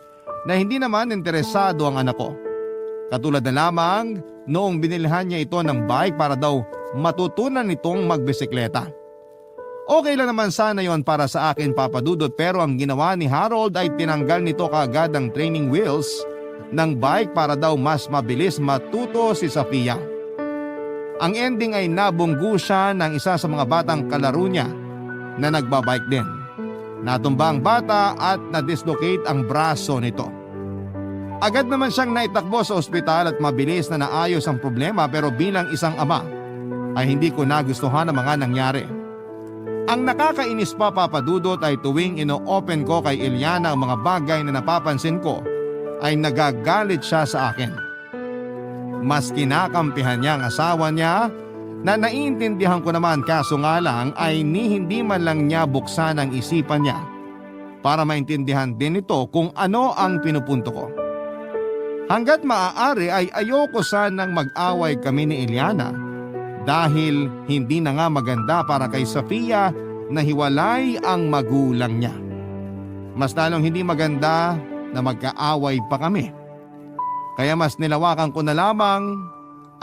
na hindi naman interesado ang anak ko. Katulad na lamang noong binilhan niya ito ng bike para daw matutunan nitong magbisikleta. Okay lang naman sana yon para sa akin, Papadudot, pero ang ginawa ni Harold ay tinanggal nito kaagad ang training wheels ng bike para daw mas mabilis matuto si Sofia. Ang ending ay nabunggu siya ng isa sa mga batang kalaro niya na nagbabike din. Natumba ang bata at na-dislocate ang braso nito. Agad naman siyang naitakbo sa ospital at mabilis na naayos ang problema, pero bilang isang ama ay hindi ko nagustuhan ang mga nangyari. Ang nakakainis pa, Papadudot, ay tuwing ino-open ko kay Eliana ang mga bagay na napapansin ko ay nagagalit siya sa akin. Mas kinakampihan niya ang asawa niya na naiintindihan ko naman, kaso nga lang ay hindi man lang niya buksan ang isipan niya para maintindihan din ito kung ano ang pinupunto ko. Hanggat maaari ay ayoko sanang mag-away kami ni Eliana dahil hindi na nga maganda para kay Sofia na hiwalay ang magulang niya. Mas lalong hindi maganda na magkaaway pa kami. Kaya mas nilawakan ko na lamang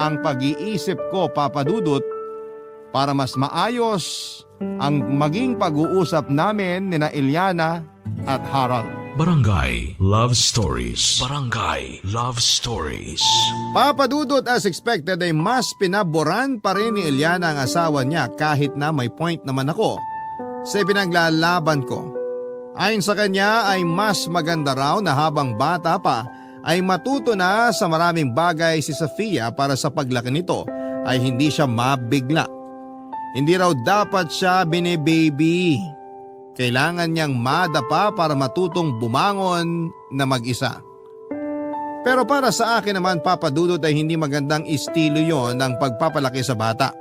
ang pag-iisip ko, Papadudot, para mas maayos ang maging pag-uusap namin ni na Eliana at Harold. Barangay Love Stories. Barangay Love Stories. Papadudot, as expected ay mas pinaboran pa rin ni Eliana ang asawa niya kahit na may point naman ako sa pinaglalaban ko. Ayon sa kanya ay mas maganda raw na habang bata pa ay matuto na sa maraming bagay si Sofia para sa paglaki nito ay hindi siya mabigla. Hindi raw dapat siya bine-baby. Kailangan niyang madapa para matutong bumangon na mag-isa. Pero para sa akin naman, Papadudot, ay hindi magandang estilo yon ng pagpapalaki sa bata.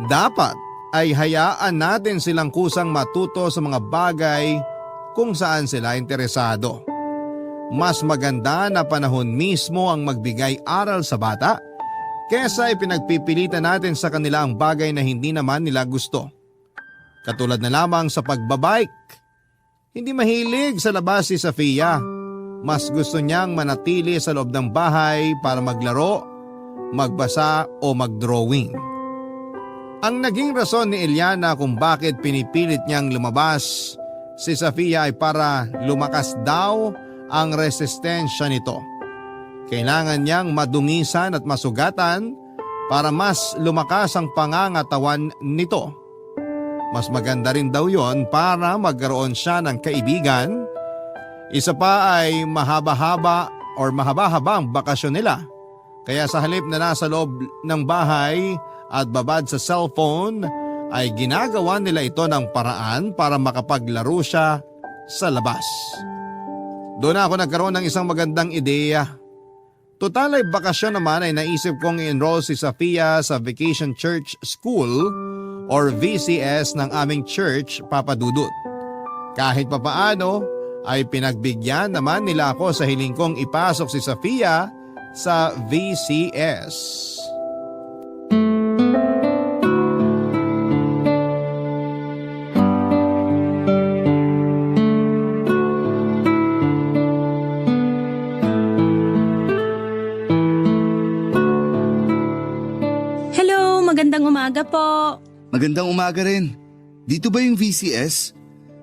Dapat ay hayaan natin silang kusang matuto sa mga bagay kung saan sila interesado. Mas maganda na panahon mismo ang magbigay aral sa bata kesa ipinagpipilitan natin sa kanila ang bagay na hindi naman nila gusto. Katulad na lamang sa pagbabike. Hindi mahilig sa labas si Sofia. Mas gusto niyang manatili sa loob ng bahay para maglaro, magbasa o magdrawing. Ang naging rason ni Eliana kung bakit pinipilit niyang lumabas si Sofia ay para lumakas daw ang resistensya nito. Kailangan niyang madungisan at masugatan para mas lumakas ang pangangatawan nito. Mas maganda rin daw yon para magkaroon siya ng kaibigan. Isa pa ay mahaba-habang bakasyon nila. Kaya sa halip na nasa loob ng bahay at babad sa cellphone ay ginagawa nila ito ng paraan para makapaglaro siya sa labas. Doon ako nagkaroon ng isang magandang ideya. Total ay bakasyon naman ay naisip kong i-enroll si Sofia sa Vacation Church School or VCS ng aming church, Papadudut. Kahit papaano ay pinagbigyan naman nila ako sa hiling kong ipasok si Sofia sa VCS. Hello, magandang umaga po. Magandang umaga rin. Dito ba yung VCS?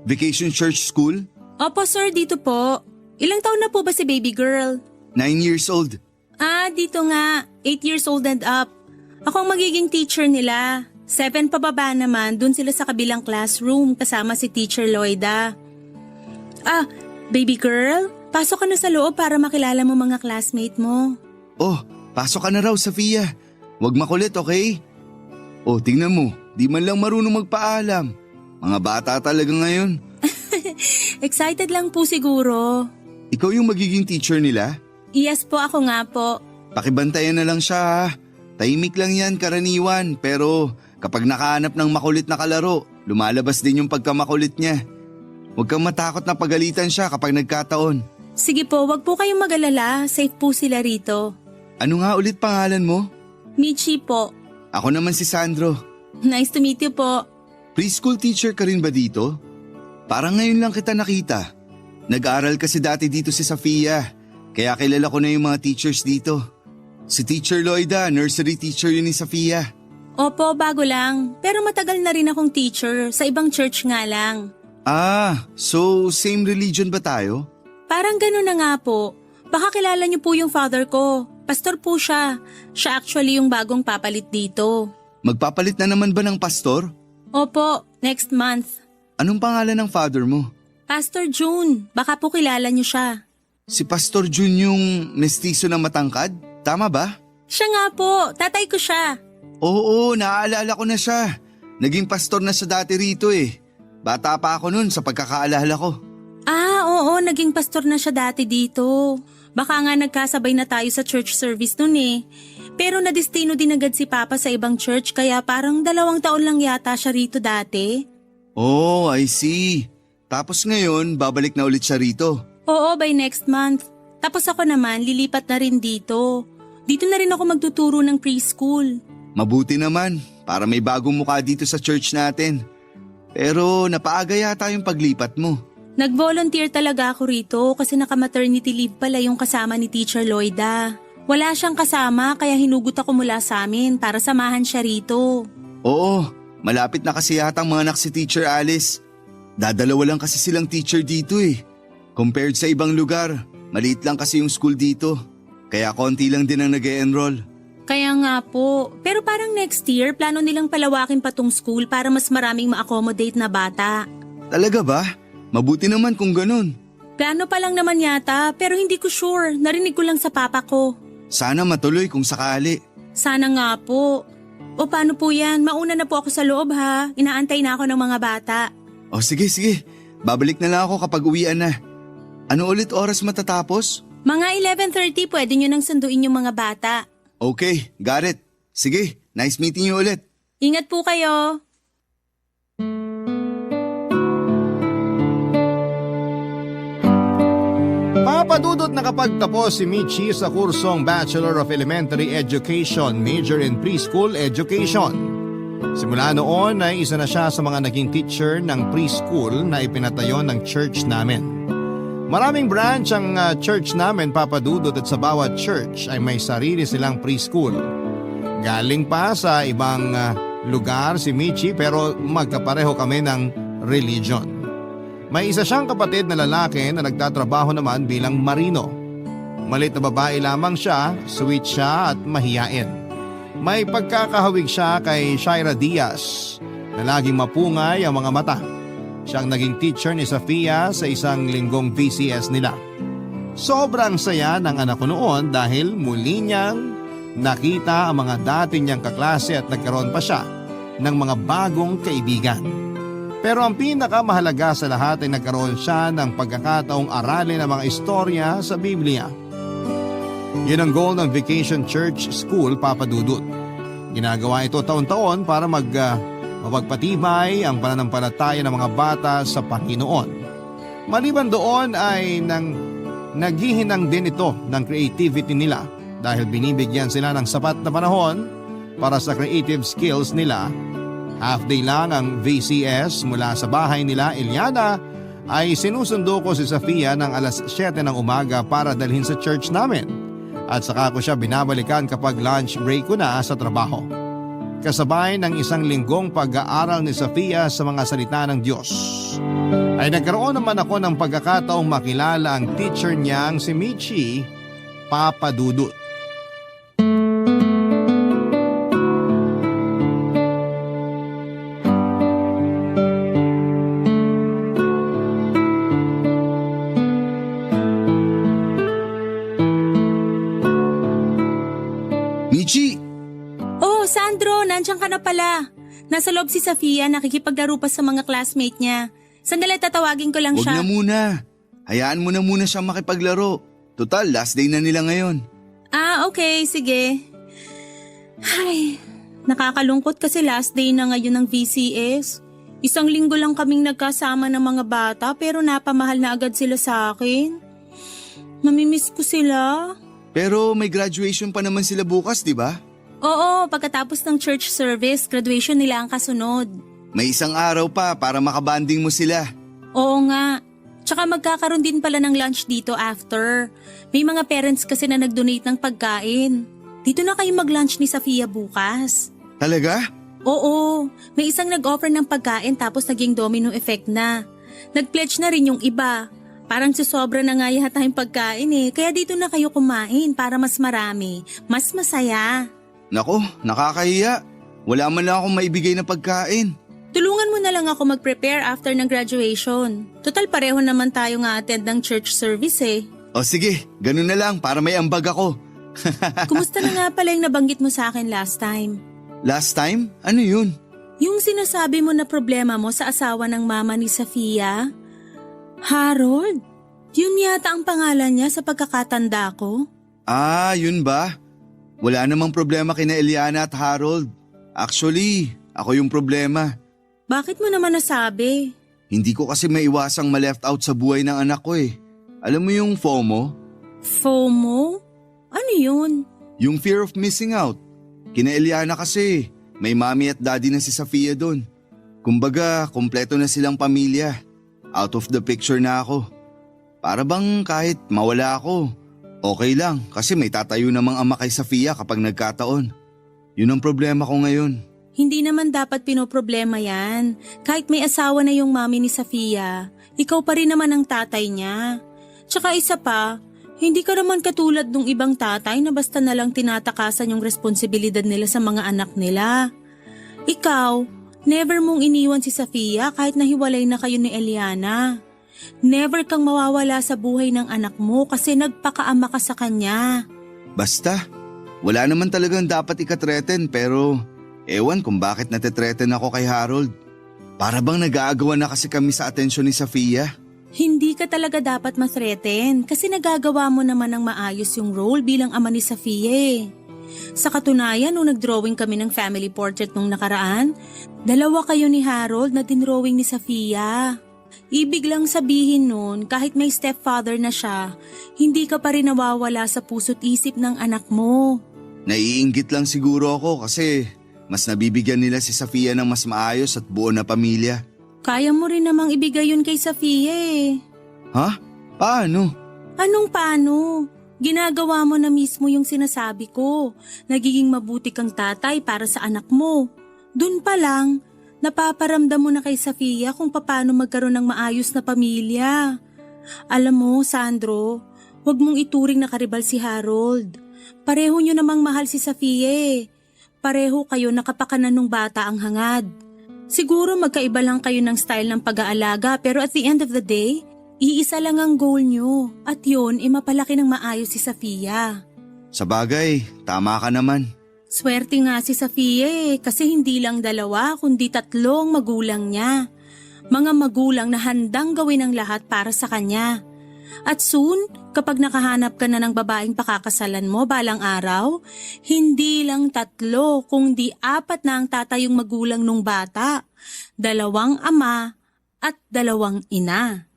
Vacation Church School? Opo sir, dito po. Ilang taon na po ba si baby girl? 9 years old. Ah, dito nga. 8 years old and up. Ako ang magiging teacher nila. 7 pababa naman, dun sila sa kabilang classroom kasama si Teacher Loida. Ah, baby girl, pasok ka na sa loob para makilala mo mga classmate mo. Oh, pasok ka na raw, Safia. Huwag makulit, okay? Oh, tingnan mo, di man lang marunong magpaalam. Mga bata talaga ngayon. Excited lang po siguro. Ikaw yung magiging teacher nila? Yes po, ako nga po. Pakibantayan na lang siya ha. Tahimik lang yan karaniwan, pero kapag nakahanap ng makulit na kalaro, lumalabas din yung pagkamakulit niya. Huwag kang matakot na pagalitan siya kapag nagkataon. Sige po, wag po kayong mag-alala. Safe po sila rito. Ano nga ulit pangalan mo? Michi po. Ako naman si Sandro. Nice to meet you po. Preschool teacher ka rin ba dito? Parang ngayon lang kita nakita. Nag-aral kasi dati dito si Safia, kaya kilala ko na yung mga teachers dito. Si Teacher Loida, nursery teacher yun ni Safia. Opo, bago lang. Pero matagal na rin akong teacher. Sa ibang church nga lang. Ah, so same religion ba tayo? Parang gano'n na nga po. Baka kilala niyo po yung father ko. Pastor po siya. Siya actually yung bagong papalit dito. Magpapalit na naman ba ng pastor? Opo, next month. Anong pangalan ng father mo? Pastor June. Baka po kilala niyo siya. Si Pastor Jun yung mestizo na matangkad? Tama ba? Siya nga po. Tatay ko siya. Oo, naaalala ko na siya. Naging pastor na siya dati rito eh. Bata pa ako nun sa pagkakaalala ko. Ah, oo. Naging pastor na siya dati dito. Baka nga nagkasabay na tayo sa church service nun eh. Pero nadestino din agad si Papa sa ibang church kaya parang 2 taon lang yata siya rito dati. Oh, I see. Tapos ngayon, babalik na ulit siya rito. Oo, by next month. Tapos ako naman, lilipat na rin dito. Dito na rin ako magtuturo ng preschool. Mabuti naman, para may bagong mukha dito sa church natin. Pero napaaga yata yung paglipat mo. Nag-volunteer talaga ako rito kasi naka-maternity leave pala yung kasama ni Teacher Loida. Wala siyang kasama kaya hinugot ako mula sa amin para samahan siya rito. Oo, malapit na kasi yata ang mga anak si Teacher Alice. Dadalawa lang kasi silang teacher dito eh. Compared sa ibang lugar, maliit lang kasi yung school dito. Kaya konti lang din ang nag-e-enroll. Kaya nga po, pero parang next year plano nilang palawakin pa tong school para mas maraming ma-accommodate na bata. Talaga ba? Mabuti naman kung ganun. Plano pa lang naman yata pero hindi ko sure, narinig ko lang sa papa ko. Sana matuloy kung sakali. Sana nga po. O paano po yan, mauna na po ako sa loob ha, inaantay na ako ng mga bata. O sige, babalik na lang ako kapag uwian na. Ano ulit oras matatapos? Mga 11:30 pwede nyo nang sunduin yung mga bata. Okay, got it. Sige, nice meeting you ulit. Ingat po kayo. Papadudot na kapag tapos si Michi sa kursong Bachelor of Elementary Education, major in Preschool Education. Simula noon ay isa na siya sa mga naging teacher ng preschool na ipinatayo ng church namin. Maraming branch ang church namin, Papadudot, at sa bawat church ay may sarili silang preschool. Galing pa sa ibang lugar si Michi pero magkapareho kami ng religion. May isa siyang kapatid na lalaki na nagtatrabaho naman bilang marino. Malit na babae lamang siya, sweet siya at mahiyain. May pagkakahawig siya kay Shaira Diaz na laging mapungay ang mga mata. Siyang naging teacher ni Safia sa isang linggong VCS nila. Sobrang saya ng anak ko noon dahil muli niyang nakita ang mga dati niyang kaklase at nagkaroon pa siya ng mga bagong kaibigan. Pero ang pinakamahalaga sa lahat ay nagkaroon siya ng pagkakataong aralin ang mga istorya sa Biblia. Yun ang goal ng Vacation Church School, Papadudot. Ginagawa ito taon-taon para mapagpatibay ang pananampalataya ng mga bata sa Panginoon. Maliban doon ay naghihinang din ito ng creativity nila dahil binibigyan sila ng sapat na panahon para sa creative skills nila. Half day lang ang VCS mula sa bahay nila Eliana ay sinusundo ko si Safia ng alas 7 ng umaga para dalhin sa church namin at saka ko siya binabalikan kapag lunch break ko na sa trabaho. kasabay ng isang linggong pag-aaral ni Sofia sa mga salita ng Diyos, ay nagkaroon naman ako ng pagkakataong makilala ang teacher niyang si Michi, Papa Dudut. Michi! Oh, Sandro, nandiyan ka na pala. Nasa loob si Sofia, nakikipaglaro pa sa mga classmate niya. Sandali, tatawagin ko lang Huwag siya. na muna. Hayaan mo na muna siyang makipaglaro. Total, last day na nila ngayon. Ah, okay, sige. Ay, nakakalungkot kasi last day na ngayon ng VCS. Isang linggo lang kaming nagkasama ng mga bata pero napamahal na agad sila sa akin. Mamimiss ko sila. Pero may graduation pa naman sila bukas, di ba? Oo, pagkatapos ng church service, graduation nila ang kasunod. May isang araw pa para makabanding mo sila. Oo nga. Tsaka magkakaroon din pala ng lunch dito after. May mga parents kasi na nag-donate ng pagkain. Dito na kayo mag-lunch ni Sofia bukas. Talaga? Oo, may isang nag-offer ng pagkain tapos naging domino effect na. Nag-pledge na rin yung iba. Parang susobra na nga yata yung pagkain eh. Kaya dito na kayo kumain para mas marami, mas masaya. Nako, nakakahiya. Wala man lang akong maibigay na pagkain. Tulungan mo na lang ako mag-prepare after ng graduation. Total pareho naman tayo nga attend ng church service eh. O sige, ganun na lang para may ambag ako. Kumusta na nga pala yung nabanggit mo sa akin last time? Last time? Ano yun? Yung sinasabi mo na problema mo sa asawa ng mama ni Sofia? Harold? Yun yata ang pangalan niya sa pagkakatanda ko? Ah, yun ba? Wala namang problema kina Eliana at Harold. Actually, ako yung problema. Bakit mo naman nasabi? Hindi ko kasi maiwasang ma-left out sa buhay ng anak ko eh. Alam mo yung FOMO? FOMO? Ano yun? Yung fear of missing out. Kina Eliana kasi, may mommy at daddy na si Sofia doon. Kumbaga, kompleto na silang pamilya. Out of the picture na ako. Para bang kahit mawala ako, okay lang kasi may tatayo namang ama kay Sofia kapag nagkataon. Yun ang problema ko ngayon. Hindi naman dapat pinoproblema yan. Kahit may asawa na yung mami ni Sofia, ikaw pa rin naman ang tatay niya. Tsaka isa pa, hindi ka naman katulad ng ibang tatay na basta na lang tinatakasan yung responsibilidad nila sa mga anak nila. Ikaw, never mong iniwan si Sofia kahit nahiwalay na kayo ni Eliana. Never kang mawawala sa buhay ng anak mo kasi nagpakaama ka sa kanya. Basta, wala naman talagang dapat ikatreten pero ewan kung bakit natitreten ako kay Harold. Para bang nag-aagawan na kasi kami sa atensyon ni Sofia. Hindi ka talaga dapat ma-threaten kasi nagagawa mo naman ng maayos yung role bilang ama ni Sofia eh. Sa katunayan, nung nag-drawing kami ng family portrait nung nakaraan, dalawa kayo ni Harold na dinrawing ni Sofia. Ibig lang sabihin nun, kahit may stepfather na siya, hindi ka pa rin nawawala sa puso't isip ng anak mo. Naiinggit lang siguro ako kasi mas nabibigyan nila si Sofia ng mas maayos at buo na pamilya. Kaya mo rin namang ibigay yun kay Sofia eh. Ha? Paano? Anong paano? Ginagawa mo na mismo yung sinasabi ko. Nagiging mabuti kang tatay para sa anak mo. Dun pa lang, napaparamdam mo na kay Sofia kung paano magkaroon ng maayos na pamilya. Alam mo, Sandro, huwag mong ituring na karibal si Harold. Pareho nyo namang mahal si Sofia eh. Pareho kayo nakapakanan ng bata ang hangad. Siguro magkaiba lang kayo ng style ng pag-aalaga pero at the end of the day, iisa lang ang goal nyo at yun ay mapalaki ng maayos si Sofia. Sabagay, tama ka naman. Swerte nga si Sofia eh kasi hindi lang 2 kundi 3 ang magulang niya. Mga magulang na handang gawin ang lahat para sa kanya. At soon, kapag nakahanap ka na ng babaeng pakakasalan mo balang araw, hindi lang 3 kundi 4 na ang tatayong magulang nung bata. 2 ama at 2 ina.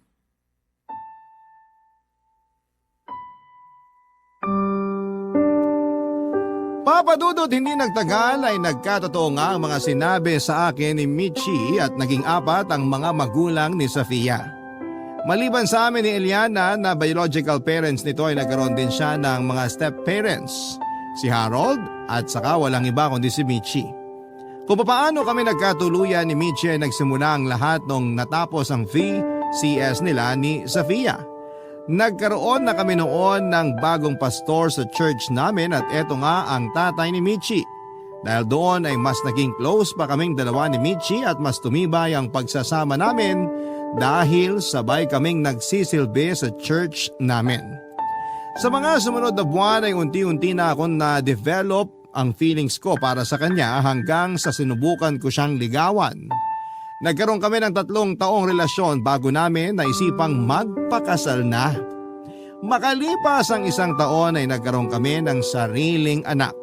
Papa Dudut, hindi nagtagal ay nagkatotoo nga ang mga sinabi sa akin ni Michi at naging 4 ang mga magulang ni Sofia. Maliban sa amin ni Eliana na biological parents nito ay nagkaroon din siya ng mga step parents, si Harold at saka walang iba kundi si Michi. Kung paano kami nagkatuluyan ni Michi ay nagsimula ang lahat nung natapos ang VCS nila ni Sofia. Nagkaroon na kami noon ng bagong pastor sa church namin at eto nga ang tatay ni Michi. Dahil doon ay mas naging close pa kaming dalawa ni Michi at mas tumibay ang pagsasama namin dahil sabay kaming nagsisilbi sa church namin. Sa mga sumunod na buwan ay unti-unti na akong na-develop ang feelings ko para sa kanya hanggang sa sinubukan ko siyang ligawan. Nagkaroon kami ng 3 taong relasyon bago namin naisipang magpakasal na. Makalipas ang 1 taon ay nagkaroon kami ng sariling anak.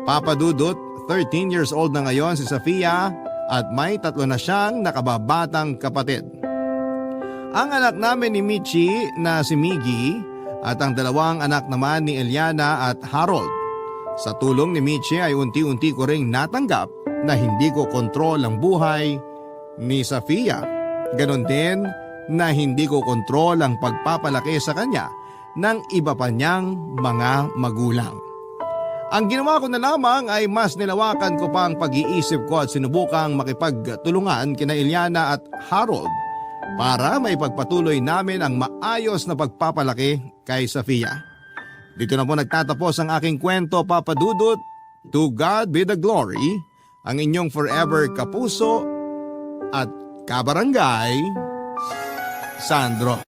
Papa Dudut, 13 years old na ngayon si Sofia at may 3 na siyang nakababatang kapatid. Ang anak namin ni Michi na si Miggy at ang 2 anak naman ni Eliana at Harold. Sa tulong ni Michi ay unti-unti ko ring natanggap na hindi ko kontrol ang buhay ni Sofia. Ganon din na hindi ko kontrol ang pagpapalaki sa kanya ng iba pa niyang mga magulang. Ang ginawa ko na lamang ay mas nilawakan ko pa ang pag-iisip ko at sinubukang makipagtulungan kina Eliana at Harold para maipagpatuloy namin ang maayos na pagpapalaki kay Sofia. Dito na po nagtatapos ang aking kwento, Papa Dudut. To God be the glory, ang inyong forever kapuso at kabarangay, Sandro.